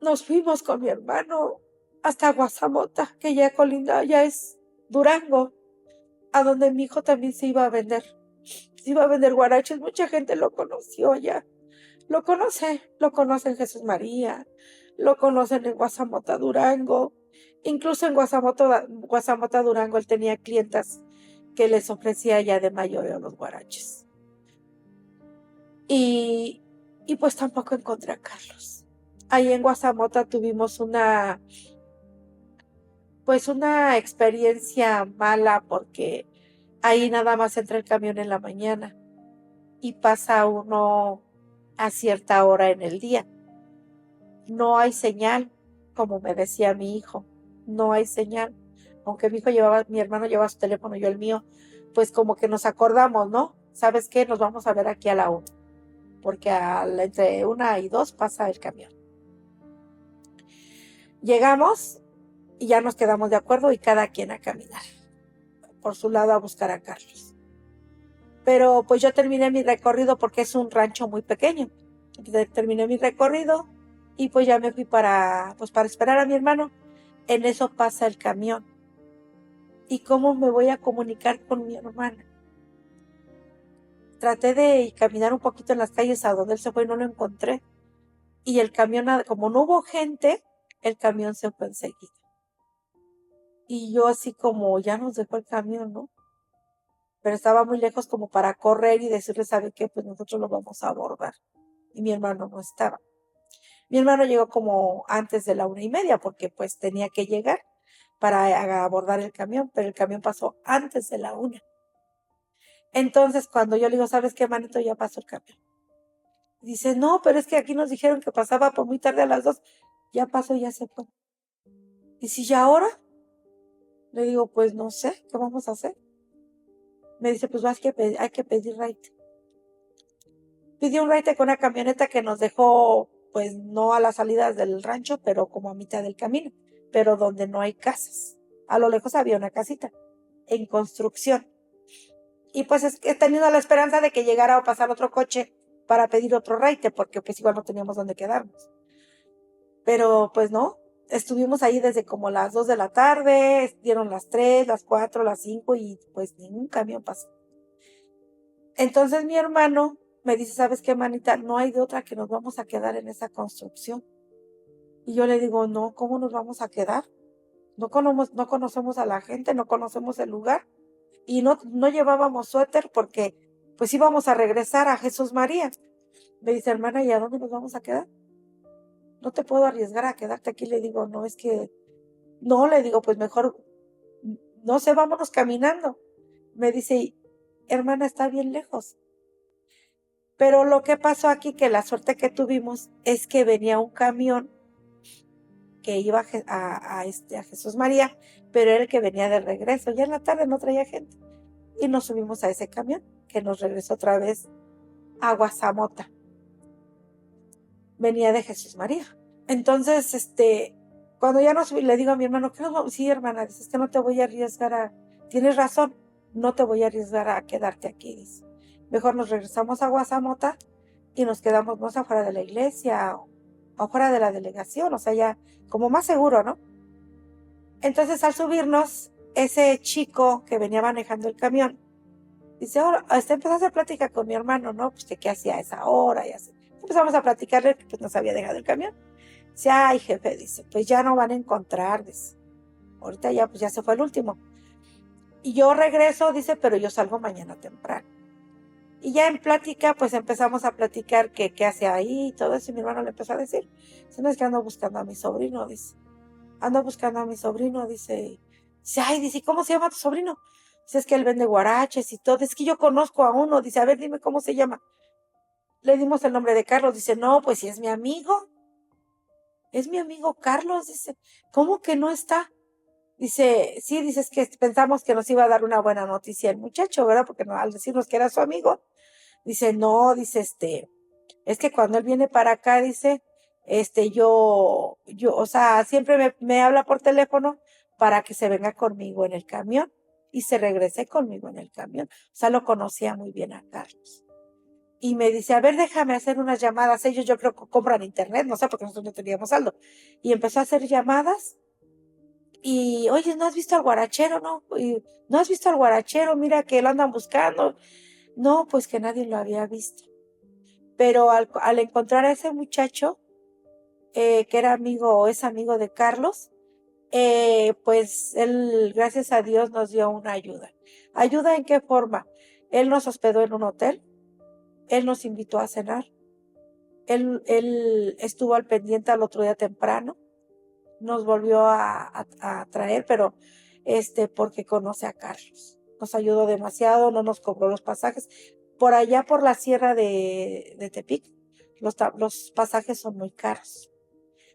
nos fuimos con mi hermano hasta Guasamota, que ya colinda, ya es Durango, a donde mi hijo también se iba a vender. Se iba a vender guaraches, mucha gente lo conoció ya. Lo conocen en Jesús María, lo conocen en Guasamota, Durango. Incluso en Guasamota, Durango, él tenía clientas que les ofrecía ya de mayoreo los guaraches. Y pues tampoco encontré a Carlos. Ahí en Guasamota tuvimos una experiencia mala porque ahí nada más entra el camión en la mañana y pasa uno a cierta hora en el día. No hay señal, como me decía mi hijo, no hay señal. Aunque mi hermano llevaba su teléfono, yo el mío, pues como que nos acordamos, ¿no? ¿Sabes qué? Nos vamos a ver aquí a la 1, porque entre 1 y 2 pasa el camión. Llegamos y ya nos quedamos de acuerdo y cada quien a caminar por su lado a buscar a Carlos. Pero pues yo terminé mi recorrido porque es un rancho muy pequeño. Entonces, terminé mi recorrido y pues ya me fui para esperar a mi hermano. En eso pasa el camión. ¿Y cómo me voy a comunicar con mi hermana? Traté de caminar un poquito en las calles a donde él se fue y no lo encontré. Y el camión, como no hubo gente, el camión se fue enseguida. Y yo así como, ya nos dejó el camión, ¿no? Pero estaba muy lejos como para correr y decirle, ¿sabe qué? Pues nosotros lo vamos a abordar. Y mi hermano no estaba. Mi hermano llegó como antes de la 1:30 porque pues tenía que llegar para abordar el camión, pero el camión pasó antes de la 1. Entonces cuando yo le digo, ¿sabes qué, manito? Ya pasó el camión. Dice, no, pero es que aquí nos dijeron que pasaba por muy tarde a las 2. Ya pasó, ya se fue. Dice, ¿y ahora? Le digo, pues no sé, ¿qué vamos a hacer? Me dice, pues hay que pedir raite. Pidió un raite con una camioneta que nos dejó, pues no a las salidas del rancho, pero como a mitad del camino, pero donde no hay casas. A lo lejos había una casita en construcción. Y pues he tenido la esperanza de que llegara o pasar otro coche para pedir otro raite, porque pues igual no teníamos dónde quedarnos. Pero pues no, estuvimos ahí desde como las 2 de la tarde, dieron las 3, las 4, las 5 y pues ningún camión pasó. Entonces mi hermano me dice, ¿sabes qué, manita? No hay de otra que nos vamos a quedar en esa construcción. Y yo le digo, no, ¿cómo nos vamos a quedar? No conocemos a la gente, no conocemos el lugar. Y no llevábamos suéter porque pues íbamos a regresar a Jesús María. Me dice, hermana, ¿y a dónde nos vamos a quedar? No te puedo arriesgar a quedarte aquí. Le digo, no, es que, no, le digo, pues mejor, no sé, vámonos caminando. Me dice, hermana, está bien lejos. Pero lo que pasó aquí, que la suerte que tuvimos, es que venía un camión que iba a Jesús María, pero era el que venía de regreso. Ya en la tarde no traía gente. Y nos subimos a ese camión, que nos regresó otra vez a Guazamota. Venía de Jesús María. Entonces, cuando ya nos subí, le digo a mi hermano, ¿qué nos vamos? Sí, hermana, dice, es que no te voy a arriesgar tienes razón, no te voy a arriesgar a quedarte aquí, dice. Mejor nos regresamos a Guazamota y nos quedamos más afuera de la iglesia o afuera de la delegación, o sea, ya como más seguro, ¿no? Entonces, al subirnos, ese chico que venía manejando el camión, dice, ahora, empezó a hacer plática con mi hermano, ¿no? Pues que qué hacía a esa hora y así. Empezamos a platicarle que pues nos había dejado el camión. Dice, ay, jefe, dice, pues ya no van a encontrar, dice. Ahorita ya, pues ya se fue el último. Y yo regreso, dice, pero yo salgo mañana temprano. Y ya en plática, pues empezamos a platicar qué hace ahí y todo eso. Y mi hermano le empezó a decir, si no es que ando buscando a mi sobrino, dice. Ando buscando a mi sobrino, dice. Dice, ay, dice, ¿cómo se llama tu sobrino? Dice, es que él vende guaraches y todo. Es que yo conozco a uno. Dice, a ver, dime cómo se llama. Le dimos el nombre de Carlos. Dice, no, pues si es mi amigo. Es mi amigo Carlos. Dice, ¿cómo que no está? Dice, sí, dice, es que pensamos que nos iba a dar una buena noticia el muchacho, ¿verdad? Porque al decirnos que era su amigo, dice, no, dice, es que cuando él viene para acá, dice, o sea, siempre me habla por teléfono para que se venga conmigo en el camión y se regrese conmigo en el camión. O sea, lo conocía muy bien a Carlos. Y me dice, a ver, déjame hacer unas llamadas. Ellos yo creo que compran internet, no sé, porque nosotros no teníamos saldo. Y empezó a hacer llamadas. Y, oye, ¿no has visto al guarachero, no? Y, ¿no has visto al guarachero? Mira que lo andan buscando. No, pues que nadie lo había visto. Pero al encontrar a ese muchacho, que era amigo o es amigo de Carlos, pues él, gracias a Dios, nos dio una ayuda. ¿Ayuda en qué forma? Él nos hospedó en un hotel, él nos invitó a cenar, él estuvo al pendiente al otro día temprano, nos volvió a traer, pero porque conoce a Carlos. Nos ayudó demasiado, no nos cobró los pasajes. Por allá por la sierra de Tepic, los pasajes son muy caros.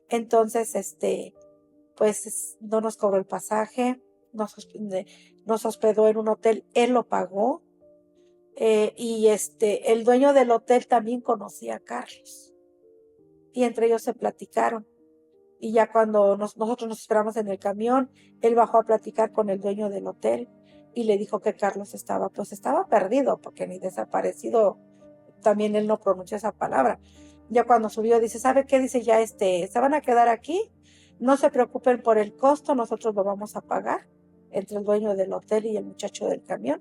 Entonces, pues no nos cobró el pasaje, nos hospedó en un hotel, él lo pagó. Y el dueño del hotel también conocía a Carlos. Y entre ellos se platicaron. Y ya cuando nosotros nos esperamos en el camión, él bajó a platicar con el dueño del hotel y le dijo que Carlos estaba perdido, porque ni desaparecido, también él no pronunció esa palabra. Ya cuando subió, dice, ¿sabe qué? Dice, ya se van a quedar aquí, no se preocupen por el costo, nosotros lo vamos a pagar, entre el dueño del hotel y el muchacho del camión.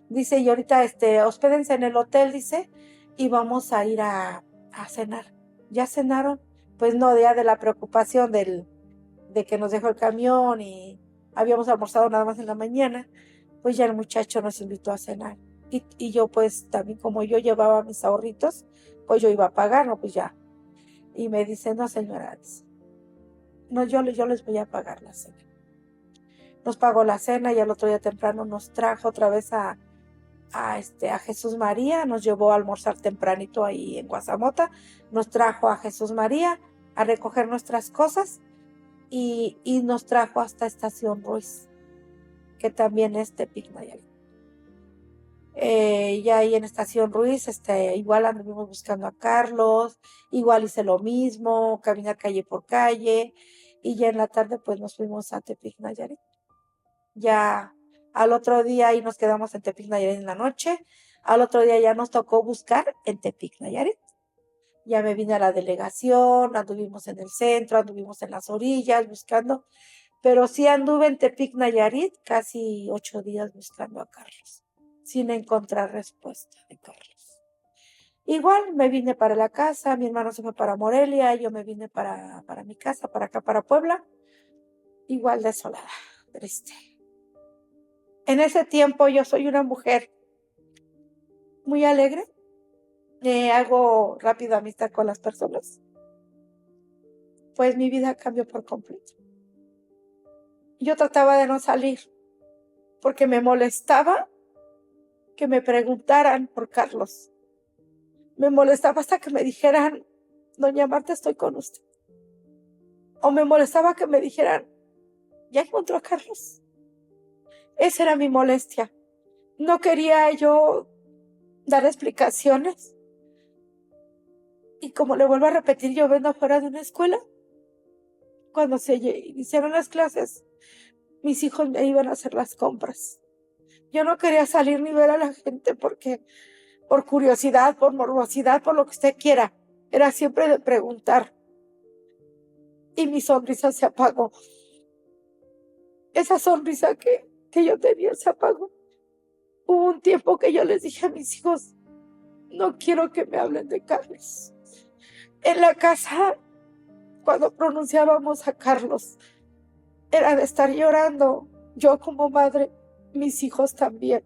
Dice, y ahorita, hospédense en el hotel, dice, y vamos a ir a cenar. ¿Ya cenaron? Pues no, ya de la preocupación de que nos dejó el camión y habíamos almorzado nada más en la mañana, pues ya el muchacho nos invitó a cenar. Y yo pues también como yo llevaba mis ahorritos, pues yo iba a pagar, no, pues ya. Y me dice, no señora, dice, no, yo les voy a pagar la cena. Nos pagó la cena y al otro día temprano nos trajo otra vez a Jesús María, nos llevó a almorzar tempranito ahí en Guazamota, nos trajo a Jesús María a recoger nuestras cosas y nos trajo hasta Estación Ruiz, que también es Tepic, Nayarit. Ya ahí en Estación Ruiz, igual anduvimos buscando a Carlos, igual hice lo mismo, caminé calle por calle, y ya en la tarde pues nos fuimos a Tepic, Nayarit. Ya al otro día ahí nos quedamos en Tepic, Nayarit en la noche, al otro día ya nos tocó buscar en Tepic, Nayarit. Ya me vine a la delegación, anduvimos en el centro, anduvimos en las orillas buscando, pero sí anduve en Tepic, Nayarit, casi 8 días buscando a Carlos, sin encontrar respuesta de Carlos. Igual me vine para la casa, mi hermano se fue para Morelia, yo me vine para mi casa, para acá, para Puebla, igual desolada, triste. En ese tiempo yo soy una mujer muy alegre, hago rápido amistad con las personas, pues mi vida cambió por completo. Yo trataba de no salir porque me molestaba que me preguntaran por Carlos. Me molestaba hasta que me dijeran, doña Marta, estoy con usted. O me molestaba que me dijeran, ¿ya encontró a Carlos? Esa era mi molestia. No quería yo dar explicaciones. Y como le vuelvo a repetir, yo vengo afuera de una escuela. Cuando se iniciaron las clases, mis hijos me iban a hacer las compras. Yo no quería salir ni ver a la gente porque por curiosidad, por morbosidad, por lo que usted quiera. Era siempre de preguntar. Y mi sonrisa se apagó. Esa sonrisa que yo tenía se apagó. Hubo un tiempo que yo les dije a mis hijos, no quiero que me hablen de Carlos. En la casa, cuando pronunciábamos a Carlos, era de estar llorando. Yo como madre, mis hijos también.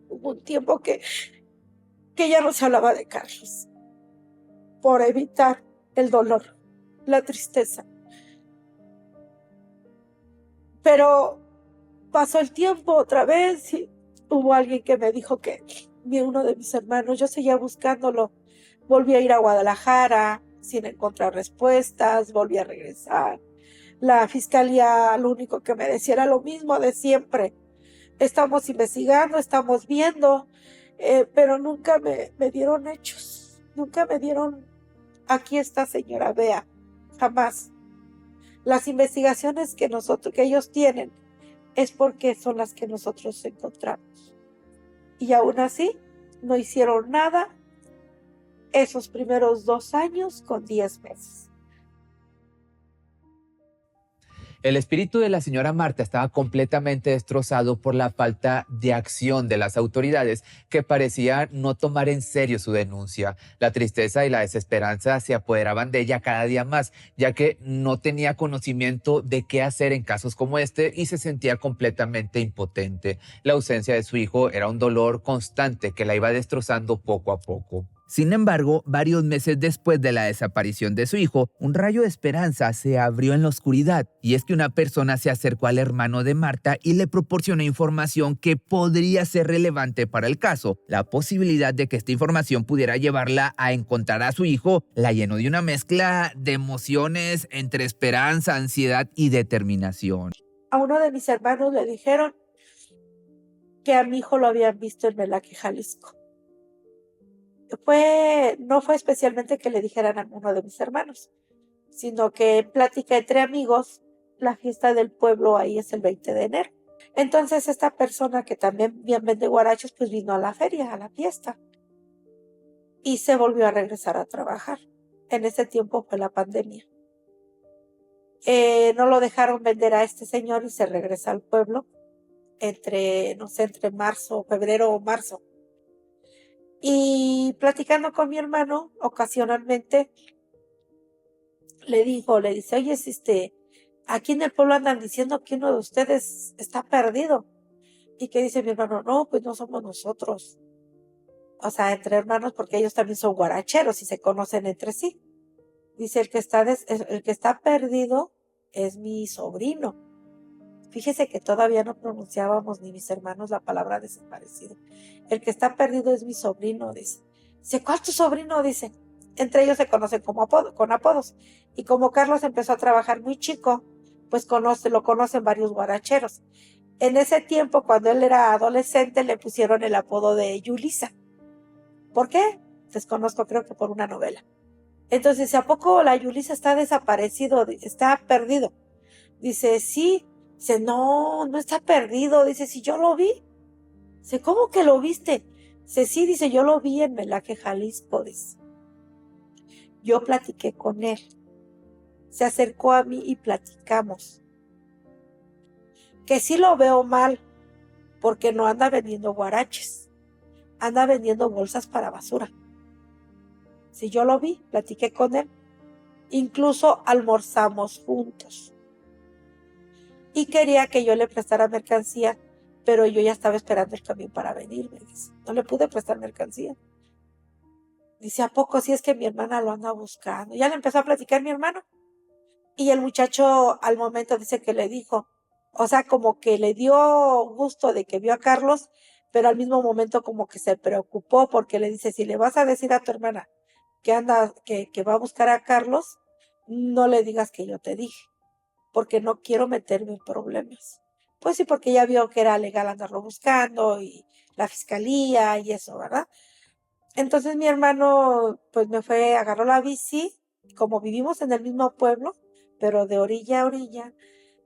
Hubo un tiempo que ya no se hablaba de Carlos, por evitar el dolor, la tristeza. Pero pasó el tiempo otra vez y hubo alguien que me dijo que uno de mis hermanos, yo seguía buscándolo, volví a ir a Guadalajara sin encontrar respuestas, volví a regresar. La fiscalía lo único que me decía era lo mismo de siempre. Estamos investigando, estamos viendo, pero nunca me dieron hechos, nunca me dieron, aquí está señora, vea, jamás. Las investigaciones que ellos tienen es porque son las que nosotros encontramos. Y aún así, no hicieron nada esos primeros 2 años con 10 meses. El espíritu de la señora Marta estaba completamente destrozado por la falta de acción de las autoridades, que parecían no tomar en serio su denuncia. La tristeza y la desesperanza se apoderaban de ella cada día más, ya que no tenía conocimiento de qué hacer en casos como este y se sentía completamente impotente. La ausencia de su hijo era un dolor constante que la iba destrozando poco a poco. Sin embargo, varios meses después de la desaparición de su hijo, un rayo de esperanza se abrió en la oscuridad, y es que una persona se acercó al hermano de Marta y le proporcionó información que podría ser relevante para el caso. La posibilidad de que esta información pudiera llevarla a encontrar a su hijo la llenó de una mezcla de emociones entre esperanza, ansiedad y determinación. A uno de mis hermanos le dijeron que a mi hijo lo habían visto en Melaque, Jalisco. No fue especialmente que le dijeran a uno de mis hermanos, sino que en plática entre amigos, la fiesta del pueblo ahí es el 20 de enero. Entonces esta persona que también bien vende guarachos, pues vino a la feria, a la fiesta, y se volvió a regresar a trabajar. En ese tiempo fue la pandemia. No lo dejaron vender a este señor y se regresa al pueblo entre febrero o marzo. Y platicando con mi hermano, ocasionalmente le dice, oye, aquí en el pueblo andan diciendo que uno de ustedes está perdido. Y que dice mi hermano, no, pues no somos nosotros. O sea, entre hermanos, porque ellos también son guaracheros y se conocen entre sí. Dice, el que está perdido es mi sobrino. Fíjese que todavía no pronunciábamos ni mis hermanos la palabra desaparecido. El que está perdido es mi sobrino, dice. Dice, ¿cuál es tu sobrino? Dice. Entre ellos se conocen con apodos. Y como Carlos empezó a trabajar muy chico, pues lo conocen varios guaracheros. En ese tiempo, cuando él era adolescente, le pusieron el apodo de Yulisa. ¿Por qué? Desconozco, creo que por una novela. Entonces dice, ¿a poco la Yulisa está desaparecido? Está perdido. Dice, sí. Dice, no está perdido. Dice, si yo lo vi. Dice, ¿cómo que lo viste? Dice, sí, dice, yo lo vi en Melaque, Jalisco, dice. Yo platiqué con él. Se acercó a mí y platicamos. Que sí lo veo mal, porque no anda vendiendo guaraches. Anda vendiendo bolsas para basura. Si yo lo vi, platiqué con él. Incluso almorzamos juntos. Y quería que yo le prestara mercancía, pero yo ya estaba esperando el camión para venirme. Dice, no le pude prestar mercancía. Dice, ¿a poco sí es que mi hermana lo anda buscando? Ya le empezó a platicar mi hermano. Y el muchacho al momento dice que le dijo, o sea, como que le dio gusto de que vio a Carlos, pero al mismo momento como que se preocupó porque le dice, si le vas a decir a tu hermana que anda, que va a buscar a Carlos, no le digas que yo te dije, porque no quiero meterme en problemas. Pues sí, porque ya vio que era legal andarlo buscando y la fiscalía y eso, ¿verdad? Entonces mi hermano pues me fue, agarró la bici, como vivimos en el mismo pueblo, pero de orilla a orilla,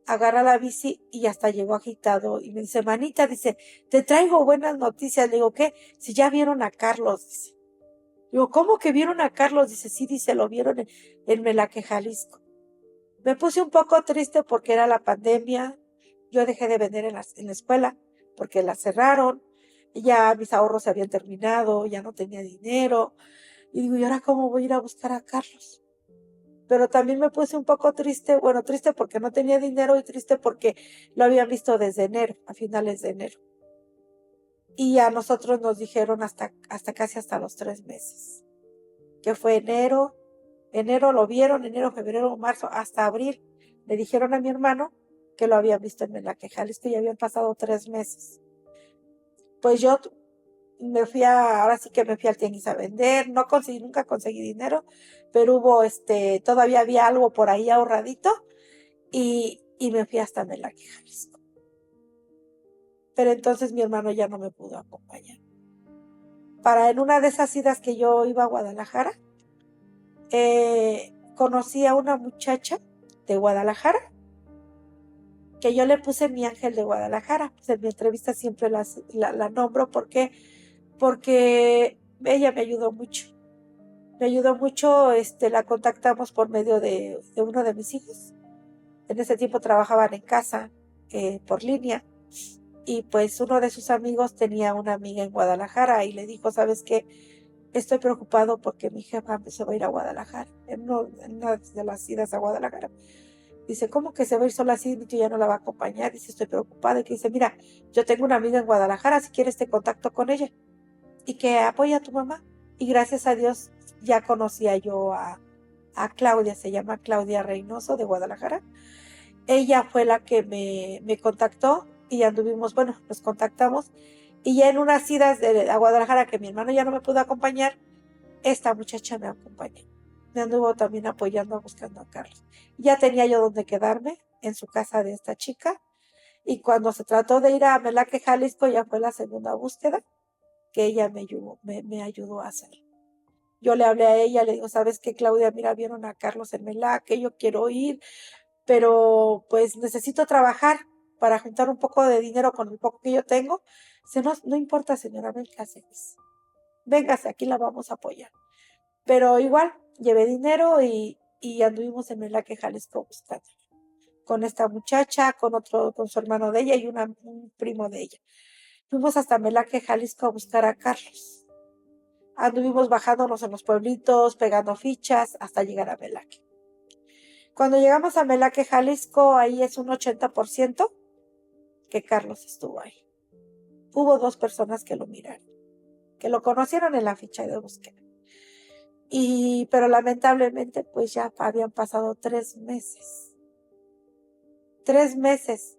agarra la bici y hasta llegó agitado y me dice, manita, dice, te traigo buenas noticias. Le digo, ¿qué? Si ya vieron a Carlos, dice. Digo, ¿cómo que vieron a Carlos? Dice, sí, dice, lo vieron en Melaque, Jalisco. Me puse un poco triste porque era la pandemia. Yo dejé de vender en la escuela porque la cerraron. Y ya mis ahorros se habían terminado, ya no tenía dinero. Y digo, ¿y ahora cómo voy a ir a buscar a Carlos? Pero también me puse un poco triste, bueno, triste porque no tenía dinero y triste porque lo habían visto desde enero, a finales de enero. Y a nosotros nos dijeron hasta casi hasta los 3 meses, que fue enero lo vieron, enero, febrero, marzo, hasta abril. Le dijeron a mi hermano que lo habían visto en Melaque, Jalisco, y habían pasado 3 meses. Pues yo ahora sí que me fui al tianguis a vender, nunca conseguí dinero, pero todavía había algo por ahí ahorradito y me fui hasta Melaque, Jalisco. Pero entonces mi hermano ya no me pudo acompañar. En una de esas idas que yo iba a Guadalajara, conocí a una muchacha de Guadalajara, que yo le puse mi ángel de Guadalajara. Pues en mi entrevista siempre la nombro porque ella me ayudó mucho. Me ayudó mucho, la contactamos por medio de uno de mis hijos. En ese tiempo trabajaban en casa, por línea, y pues uno de sus amigos tenía una amiga en Guadalajara y le dijo, ¿sabes qué? Estoy preocupado porque mi jefa se va a ir a Guadalajara, en una de las idas a Guadalajara. Dice, ¿cómo que se va a ir sola así? Mi tía ya no la va a acompañar. Dice, estoy preocupada. Y que dice, mira, yo tengo una amiga en Guadalajara, si quieres te contacto con ella. Y que apoya a tu mamá. Y gracias a Dios ya conocía yo a Claudia, se llama Claudia Reynoso de Guadalajara. Ella fue la que me contactó y anduvimos, bueno, nos contactamos. Y ya en unas idas a Guadalajara que mi hermano ya no me pudo acompañar, esta muchacha me acompañó. Me anduvo también apoyando, buscando a Carlos. Ya tenía yo donde quedarme, en su casa de esta chica. Y cuando se trató de ir a Melaque, Jalisco, ya fue la segunda búsqueda que ella me ayudó a hacer. Yo le hablé a ella, le digo, ¿sabes qué, Claudia? Mira, vieron a Carlos en Melaque, yo quiero ir, pero pues necesito trabajar para juntar un poco de dinero con el poco que yo tengo. Dice, no importa, señora, véngase, aquí la vamos a apoyar. Pero igual, llevé dinero y anduvimos en Melaque, Jalisco buscando. Con esta muchacha, con su hermano de ella y un primo de ella. Fuimos hasta Melaque, Jalisco a buscar a Carlos. Anduvimos bajándonos en los pueblitos, pegando fichas hasta llegar a Melaque. Cuando llegamos a Melaque, Jalisco, ahí es un 80% que Carlos estuvo ahí. Hubo 2 personas que lo miraron, que lo conocieron en la ficha de búsqueda. Pero lamentablemente, pues ya habían pasado 3 meses. 3 meses.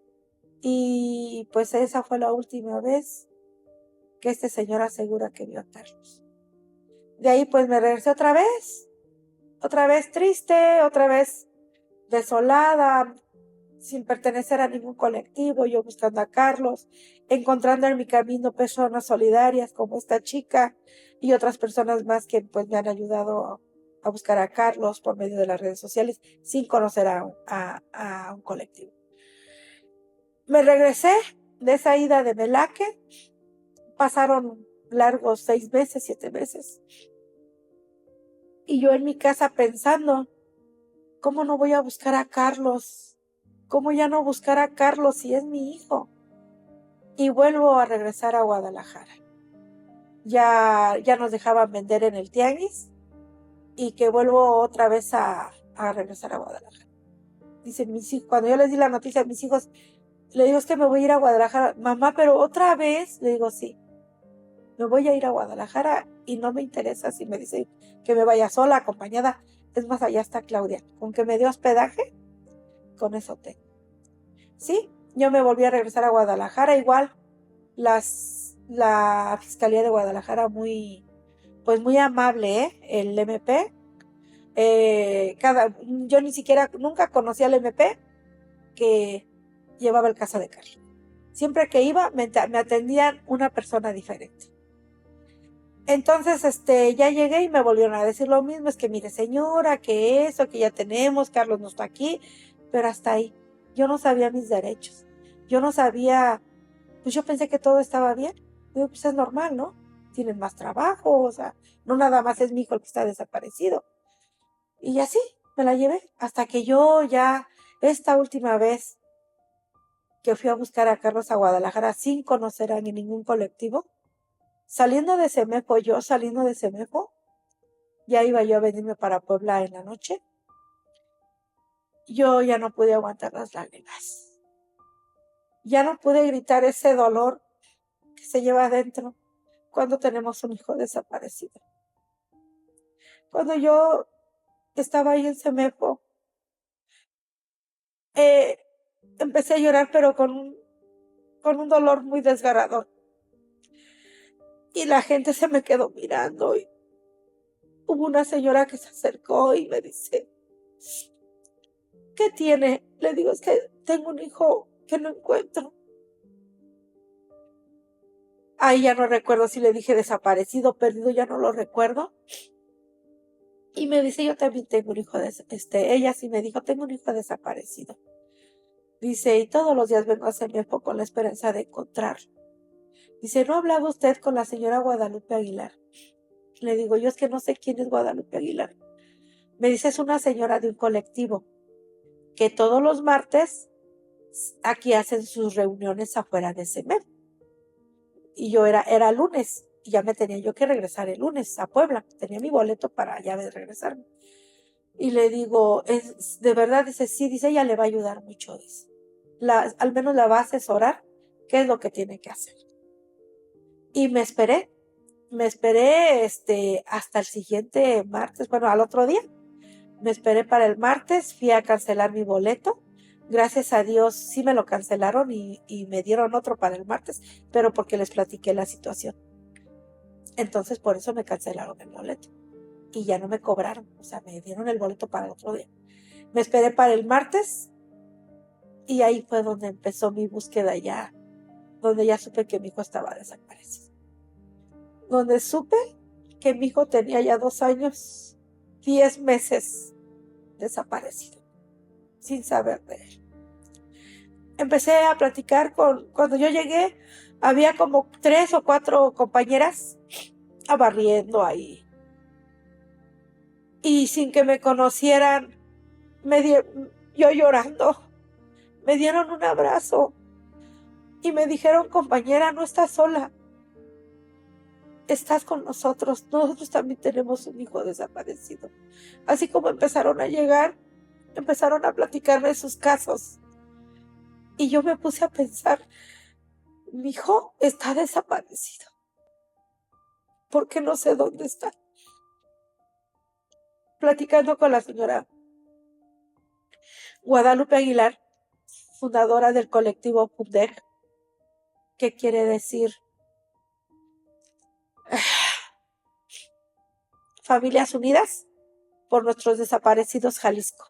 Y pues esa fue la última vez que este señor asegura que vio a Carlos. De ahí pues me regresé otra vez triste, otra vez desolada, sin pertenecer a ningún colectivo, yo buscando a Carlos, encontrando en mi camino personas solidarias como esta chica y otras personas más que pues me han ayudado a buscar a Carlos por medio de las redes sociales sin conocer a un colectivo. Me regresé de esa ida de Melaque, pasaron largos 6 meses, 7 meses. Y yo en mi casa pensando, ¿cómo no voy a buscar a Carlos? ¿Cómo ya no buscar a Carlos si es mi hijo? Y vuelvo a regresar a Guadalajara. Ya nos dejaban vender en el tianguis y que vuelvo otra vez a regresar a Guadalajara. Dicen mis hijos, cuando yo les di la noticia a mis hijos, le digo, es que me voy a ir a Guadalajara. Mamá, pero otra vez, le digo, sí, me voy a ir a Guadalajara y no me interesa si me dicen que me vaya sola, acompañada. Es más, allá está Claudia. Con que me dio hospedaje, con eso tengo. Sí, yo me volví a regresar a Guadalajara, igual la Fiscalía de Guadalajara muy amable, el MP. Yo ni siquiera, nunca conocí al MP que llevaba el caso de Carlos. Siempre que iba, me atendían una persona diferente. Entonces, ya llegué y me volvieron a decir lo mismo, es que mire señora, que eso, que ya tenemos, Carlos no está aquí, pero hasta ahí. Yo no sabía mis derechos. Yo no sabía, pues yo pensé que todo estaba bien. Digo, pues es normal, ¿no? Tienen más trabajo, o sea, no nada más es mi hijo el que está desaparecido. Y así, me la llevé, hasta que yo ya, esta última vez que fui a buscar a Carlos a Guadalajara sin conocer a ningún colectivo, saliendo de Semefo, ya iba yo a venirme para Puebla en la noche, yo ya no pude aguantar las lágrimas. Ya no pude gritar ese dolor que se lleva adentro cuando tenemos un hijo desaparecido. Cuando yo estaba ahí en Semefo, empecé a llorar, pero con un dolor muy desgarrador. Y la gente se me quedó mirando y hubo una señora que se acercó y me dice, ¿qué tiene? Le digo, es que tengo un hijo que no encuentro. Ahí ya no recuerdo si le dije desaparecido, perdido, ya no lo recuerdo. Y me dice, yo también tengo un hijo, ella sí me dijo, tengo un hijo desaparecido. Dice, y todos los días vengo a Semefo con la esperanza de encontrarlo. Dice, ¿no ha hablado usted con la señora Guadalupe Aguilar? Le digo, yo es que no sé quién es Guadalupe Aguilar. Me dice, es una señora de un colectivo que todos los martes aquí hacen sus reuniones afuera de Semefo. Y yo era lunes, y ya me tenía yo que regresar el lunes a Puebla. Tenía mi boleto para ya regresarme. Y le digo, de verdad, dice, sí, dice, ella le va a ayudar mucho, dice. Al menos la va a asesorar qué es lo que tiene que hacer. Y me esperé hasta el siguiente martes, bueno, al otro día. Me esperé para el martes, fui a cancelar mi boleto. Gracias a Dios sí me lo cancelaron y me dieron otro para el martes, pero porque les platiqué la situación. Entonces por eso me cancelaron el boleto y ya no me cobraron, o sea, me dieron el boleto para el otro día. Me esperé para el martes y ahí fue donde empezó mi búsqueda ya, donde ya supe que mi hijo estaba desaparecido. Donde supe que mi hijo tenía ya 2 años, 10 meses desaparecido, sin saber de él. Empecé a platicar cuando yo llegué, había como 3 o 4 compañeras barriendo ahí. Y sin que me conocieran, yo llorando, me dieron un abrazo y me dijeron, compañera, no estás sola, estás con nosotros también tenemos un hijo desaparecido. Así como empezaron a llegar, empezaron a platicarme de sus casos. Y yo me puse a pensar, mi hijo está desaparecido, porque no sé dónde está. Platicando con la señora Guadalupe Aguilar, fundadora del colectivo FUNDEG, que quiere decir Familias Unidas por Nuestros Desaparecidos Jalisco.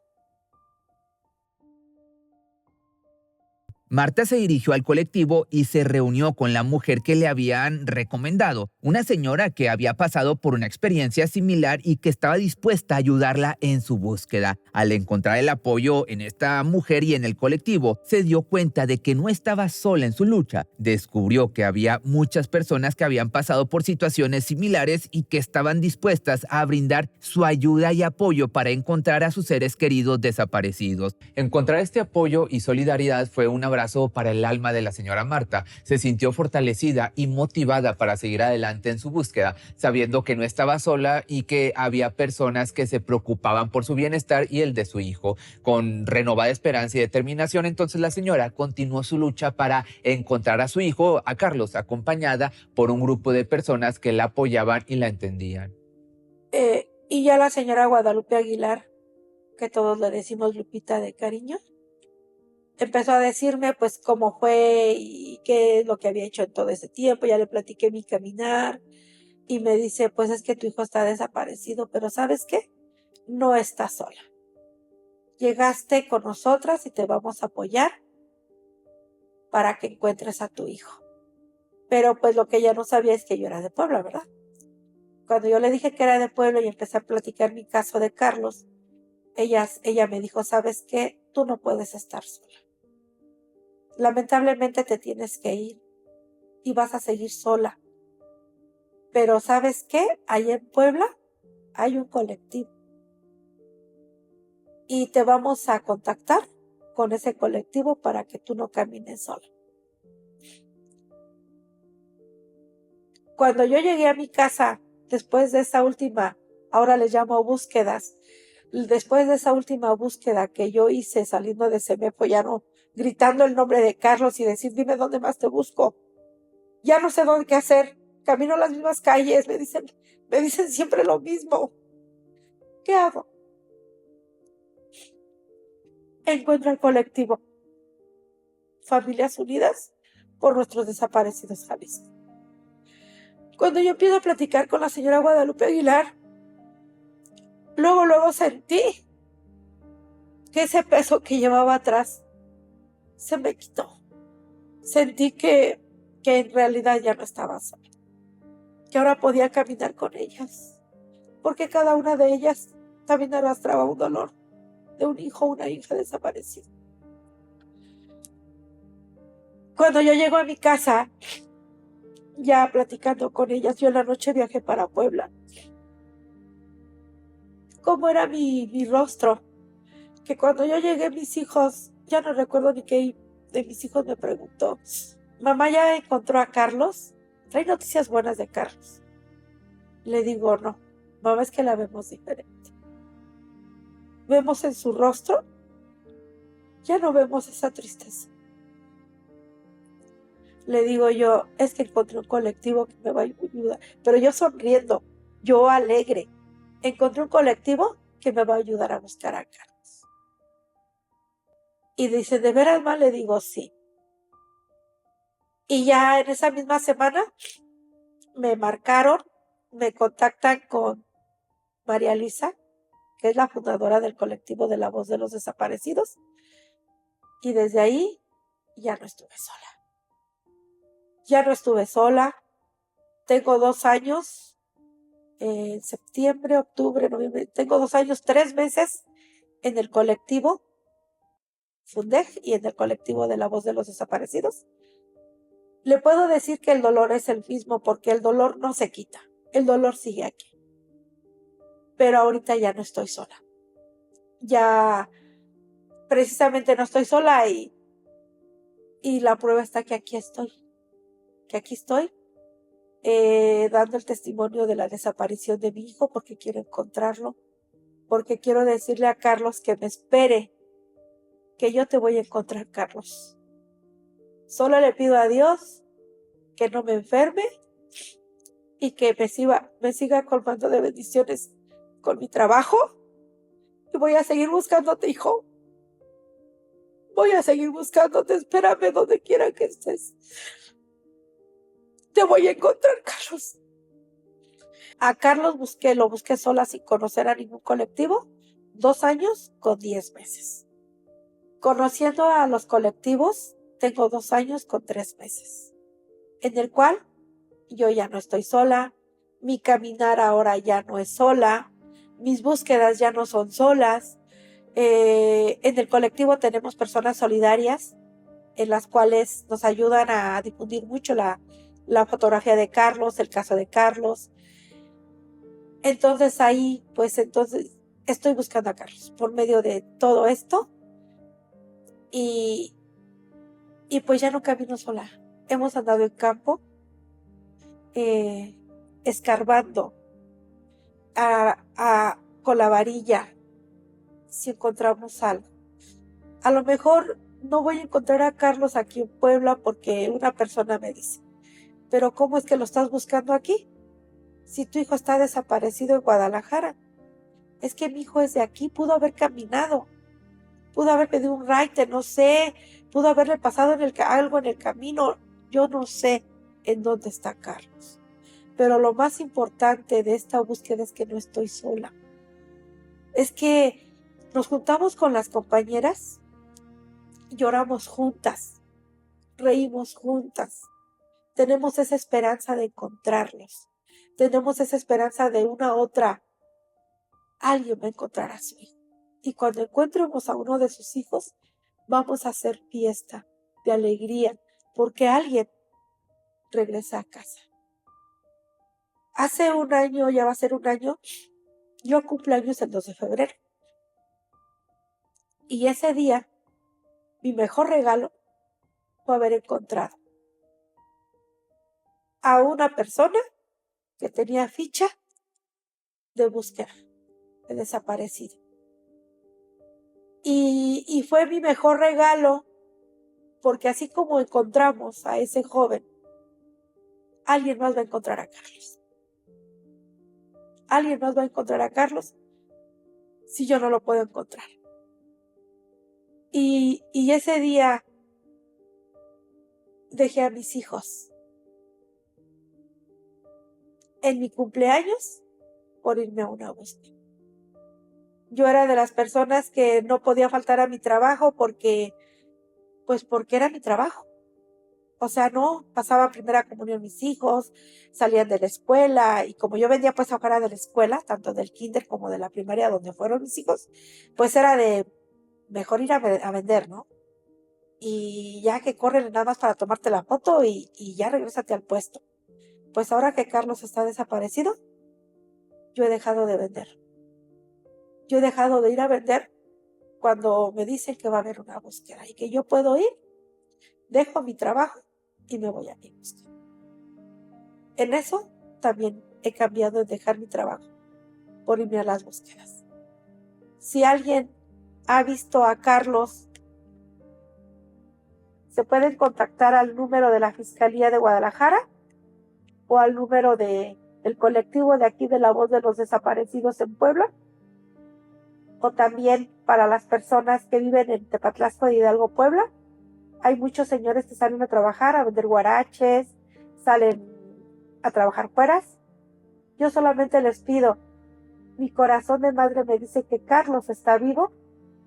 Marta se dirigió al colectivo y se reunió con la mujer que le habían recomendado, una señora que había pasado por una experiencia similar y que estaba dispuesta a ayudarla en su búsqueda. Al encontrar el apoyo en esta mujer y en el colectivo, se dio cuenta de que no estaba sola en su lucha. Descubrió que había muchas personas que habían pasado por situaciones similares y que estaban dispuestas a brindar su ayuda y apoyo para encontrar a sus seres queridos desaparecidos. Encontrar este apoyo y solidaridad fue un abrazo para el alma de la señora Marta. Se sintió fortalecida y motivada para seguir adelante en su búsqueda, sabiendo que no estaba sola y que había personas que se preocupaban por su bienestar y el de su hijo. Con renovada esperanza y determinación, entonces la señora continuó su lucha para encontrar a su hijo, a Carlos, acompañada por un grupo de personas que la apoyaban y la entendían. Y ya la señora Guadalupe Aguilar, que todos le decimos Lupita de cariño, empezó a decirme pues cómo fue y qué es lo que había hecho en todo ese tiempo. Ya le platiqué mi caminar y me dice, pues es que tu hijo está desaparecido, pero ¿sabes qué? No estás sola. Llegaste con nosotras y te vamos a apoyar para que encuentres a tu hijo. Pero pues lo que ella no sabía es que yo era de Puebla, ¿verdad? Cuando yo le dije que era de Puebla y empecé a platicar mi caso de Carlos, ella me dijo, ¿sabes qué? Tú no puedes estar sola. Lamentablemente te tienes que ir y vas a seguir sola. Pero ¿sabes qué? Allá en Puebla hay un colectivo y te vamos a contactar con ese colectivo para que tú no camines sola. Cuando yo llegué a mi casa, después de esa última, ahora les llamo búsquedas, después de esa última búsqueda que yo hice saliendo de Semepo, ya no gritando el nombre de Carlos y decir, dime dónde más te busco. Ya no sé dónde qué hacer. Camino las mismas calles, me dicen siempre lo mismo. ¿Qué hago? Encuentro el colectivo Familias Unidas por Nuestros Desaparecidos Jalisco. Cuando yo empiezo a platicar con la señora Guadalupe Aguilar, luego sentí que ese peso que llevaba atrás se me quitó. Sentí que en realidad ya no estaba sola, que ahora podía caminar con ellas, porque cada una de ellas también arrastraba un dolor de un hijo o una hija desaparecida. Cuando yo llego a mi casa, ya platicando con ellas, yo en la noche viajé para Puebla. ¿Cómo era mi rostro? Que cuando yo llegué, mis hijos, ya no recuerdo ni qué de mis hijos me preguntó, mamá, ¿ya encontró a Carlos? ¿Trae noticias buenas de Carlos? Le digo, no, mamá, es que la vemos diferente. Vemos en su rostro, ya no vemos esa tristeza. Le digo yo, es que encontré un colectivo que me va a ayudar, pero yo sonriendo, yo alegre. Encontré un colectivo que me va a ayudar a buscar a Carlos. Y dice, ¿de veras, ma? Le digo, sí. Y ya en esa misma semana me marcaron, me contactan con María Luisa, que es la fundadora del colectivo de La Voz de los Desaparecidos. Y desde ahí ya no estuve sola. Ya no estuve sola. Tengo 2 años, en septiembre, octubre, noviembre. Tengo 2 años, 3 meses en el colectivo Fundej y en el colectivo de La Voz de los Desaparecidos. Le puedo decir que el dolor es el mismo porque el dolor no se quita. El dolor sigue aquí. Pero ahorita ya no estoy sola. Ya precisamente no estoy sola y la prueba está que aquí estoy. Que aquí estoy dando el testimonio de la desaparición de mi hijo porque quiero encontrarlo. Porque quiero decirle a Carlos que me espere. Que yo te voy a encontrar, Carlos. Solo le pido a Dios que no me enferme y que me siga colmando de bendiciones con mi trabajo. Y voy a seguir buscándote, hijo. Voy a seguir buscándote. Espérame donde quiera que estés. Te voy a encontrar, Carlos. A Carlos lo busqué sola sin conocer a ningún colectivo. 2 años con 10 meses. Conociendo a los colectivos, tengo 2 años con 3 meses, en el cual yo ya no estoy sola, mi caminar ahora ya no es sola, mis búsquedas ya no son solas. En el colectivo tenemos personas solidarias en las cuales nos ayudan a difundir mucho la fotografía de Carlos, el caso de Carlos. Entonces ahí, pues entonces estoy buscando a Carlos por medio de todo esto y pues ya no camino sola. Hemos andado en campo, escarbando con la varilla si encontramos algo. A lo mejor no voy a encontrar a Carlos aquí en Puebla porque una persona me dice, pero ¿cómo es que lo estás buscando aquí? Si tu hijo está desaparecido en Guadalajara. Es que mi hijo es de aquí, pudo haber caminado, pudo haber pedido un ride, no sé, pudo haberle pasado algo en el camino, yo no sé en dónde está Carlos. Pero lo más importante de esta búsqueda es que no estoy sola. Es que nos juntamos con las compañeras, lloramos juntas, reímos juntas, tenemos esa esperanza de encontrarlos, tenemos esa esperanza de una otra, alguien va a encontrar a su hijo. Y cuando encontremos a uno de sus hijos, vamos a hacer fiesta de alegría, porque alguien regresa a casa. Hace un año, ya va a ser un año, yo cumplo años el 2 de febrero. Y ese día, mi mejor regalo fue haber encontrado a una persona que tenía ficha de búsqueda, de desaparecido. Y fue mi mejor regalo, porque así como encontramos a ese joven, alguien más va a encontrar a Carlos. Alguien más va a encontrar a Carlos si yo no lo puedo encontrar. Y ese día dejé a mis hijos en mi cumpleaños por irme a una búsqueda. Yo era de las personas que no podía faltar a mi trabajo porque era mi trabajo. O sea, no, pasaba primera comunión mis hijos, salían de la escuela y como yo vendía pues afuera de la escuela, tanto del kinder como de la primaria donde fueron mis hijos, pues era de mejor ir a vender, ¿no? Y ya que corren nada más para tomarte la foto y ya regrésate al puesto. Pues ahora que Carlos está desaparecido, yo he dejado de vender. Yo he dejado de ir a vender cuando me dicen que va a haber una búsqueda y que yo puedo ir, dejo mi trabajo y me voy a mi búsqueda. En eso también he cambiado de dejar mi trabajo por irme a las búsquedas. Si alguien ha visto a Carlos, se pueden contactar al número de la Fiscalía de Guadalajara o al número del colectivo de aquí de La Voz de los Desaparecidos en Puebla, o también para las personas que viven en Tepatlasco de Hidalgo, Puebla. Hay muchos señores que salen a trabajar, a vender guaraches, salen a trabajar fueras. Yo solamente les pido, mi corazón de madre me dice que Carlos está vivo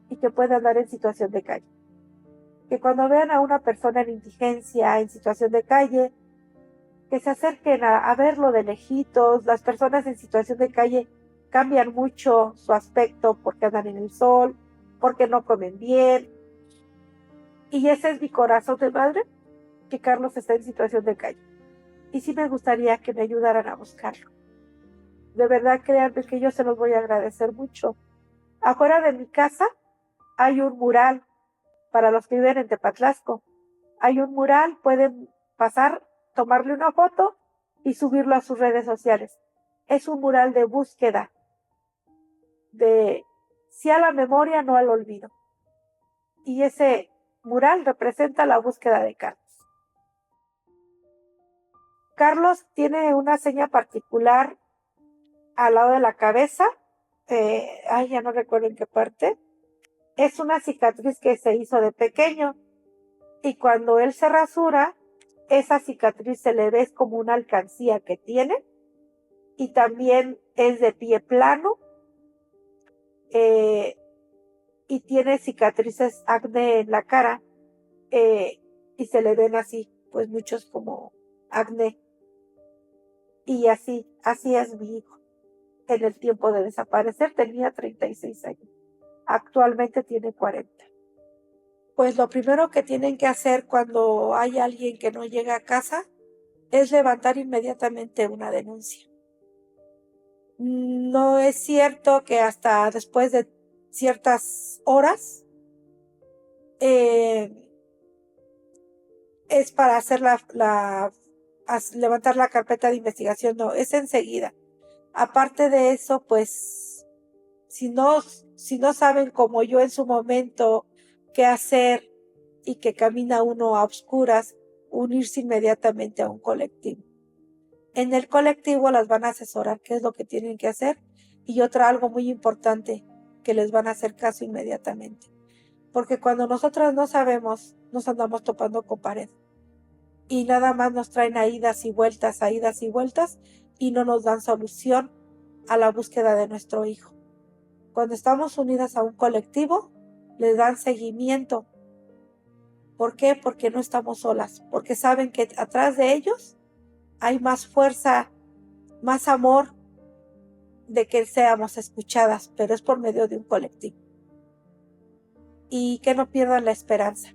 y que puede andar en situación de calle. Que cuando vean a una persona en indigencia, en situación de calle, que se acerquen a verlo de lejitos. Las personas en situación de calle cambian mucho su aspecto porque andan en el sol, porque no comen bien. Y ese es mi corazón de madre, que Carlos está en situación de calle. Y sí me gustaría que me ayudaran a buscarlo. De verdad, créanme que yo se los voy a agradecer mucho. Afuera de mi casa hay un mural para los que viven en Tepatlasco. Hay un mural, pueden pasar, tomarle una foto y subirlo a sus redes sociales. Es un mural de búsqueda, de sí a la memoria, no al olvido. Y ese mural representa la búsqueda de Carlos. Carlos tiene una seña particular al lado de la cabeza, ya no recuerdo en qué parte. Es una cicatriz que se hizo de pequeño y cuando él se rasura, esa cicatriz se le ve, es como una alcancía que tiene, y también es de pie plano, y tiene cicatrices acné en la cara, y se le ven así, pues muchos como acné. Y así es mi hijo. En el tiempo de desaparecer tenía 36 años. Actualmente tiene 40. Pues lo primero que tienen que hacer cuando hay alguien que no llega a casa es levantar inmediatamente una denuncia. No es cierto que hasta después de ciertas horas es para hacer levantar la carpeta de investigación, no, es enseguida. Aparte de eso, pues, si no saben como yo en su momento qué hacer y que camina uno a oscuras, unirse inmediatamente a un colectivo. En el colectivo las van a asesorar qué es lo que tienen que hacer y algo muy importante, que les van a hacer caso inmediatamente. Porque cuando nosotras no sabemos, nos andamos topando con pared. Y nada más nos traen a idas y vueltas, y no nos dan solución a la búsqueda de nuestro hijo. Cuando estamos unidas a un colectivo, les dan seguimiento. ¿Por qué? Porque no estamos solas, porque saben que atrás de ellos hay más fuerza, más amor de que seamos escuchadas, pero es por medio de un colectivo. Y que no pierdan la esperanza.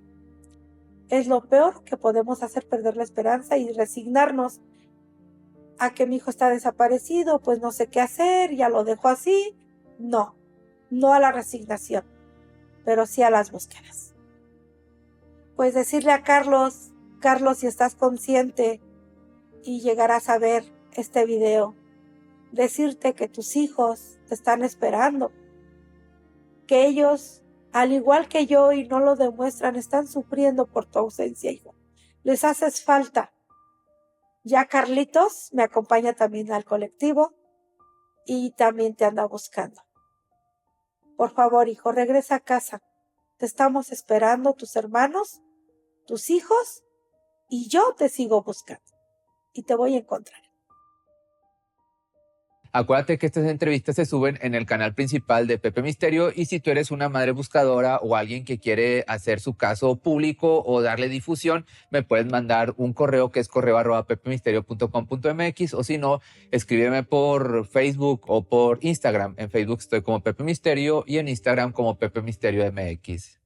Es lo peor que podemos hacer, perder la esperanza y resignarnos a que mi hijo está desaparecido, pues no sé qué hacer, ya lo dejo así. No a la resignación, pero sí a las búsquedas. Pues decirle a Carlos, si estás consciente y llegarás a ver este video, decirte que tus hijos te están esperando, que ellos, al igual que yo y no lo demuestran, están sufriendo por tu ausencia, hijo. Les haces falta. Ya Carlitos me acompaña también al colectivo y también te anda buscando. Por favor, hijo, regresa a casa. Te estamos esperando, tus hermanos, tus hijos, y yo te sigo buscando. Y te voy a encontrar. Acuérdate que estas entrevistas se suben en el canal principal de Pepe Misterio y si tú eres una madre buscadora o alguien que quiere hacer su caso público o darle difusión, me puedes mandar un correo que es correo@pepemisterio.com.mx o si no, escríbeme por Facebook o por Instagram. En Facebook estoy como Pepe Misterio y en Instagram como Pepe Misterio MX.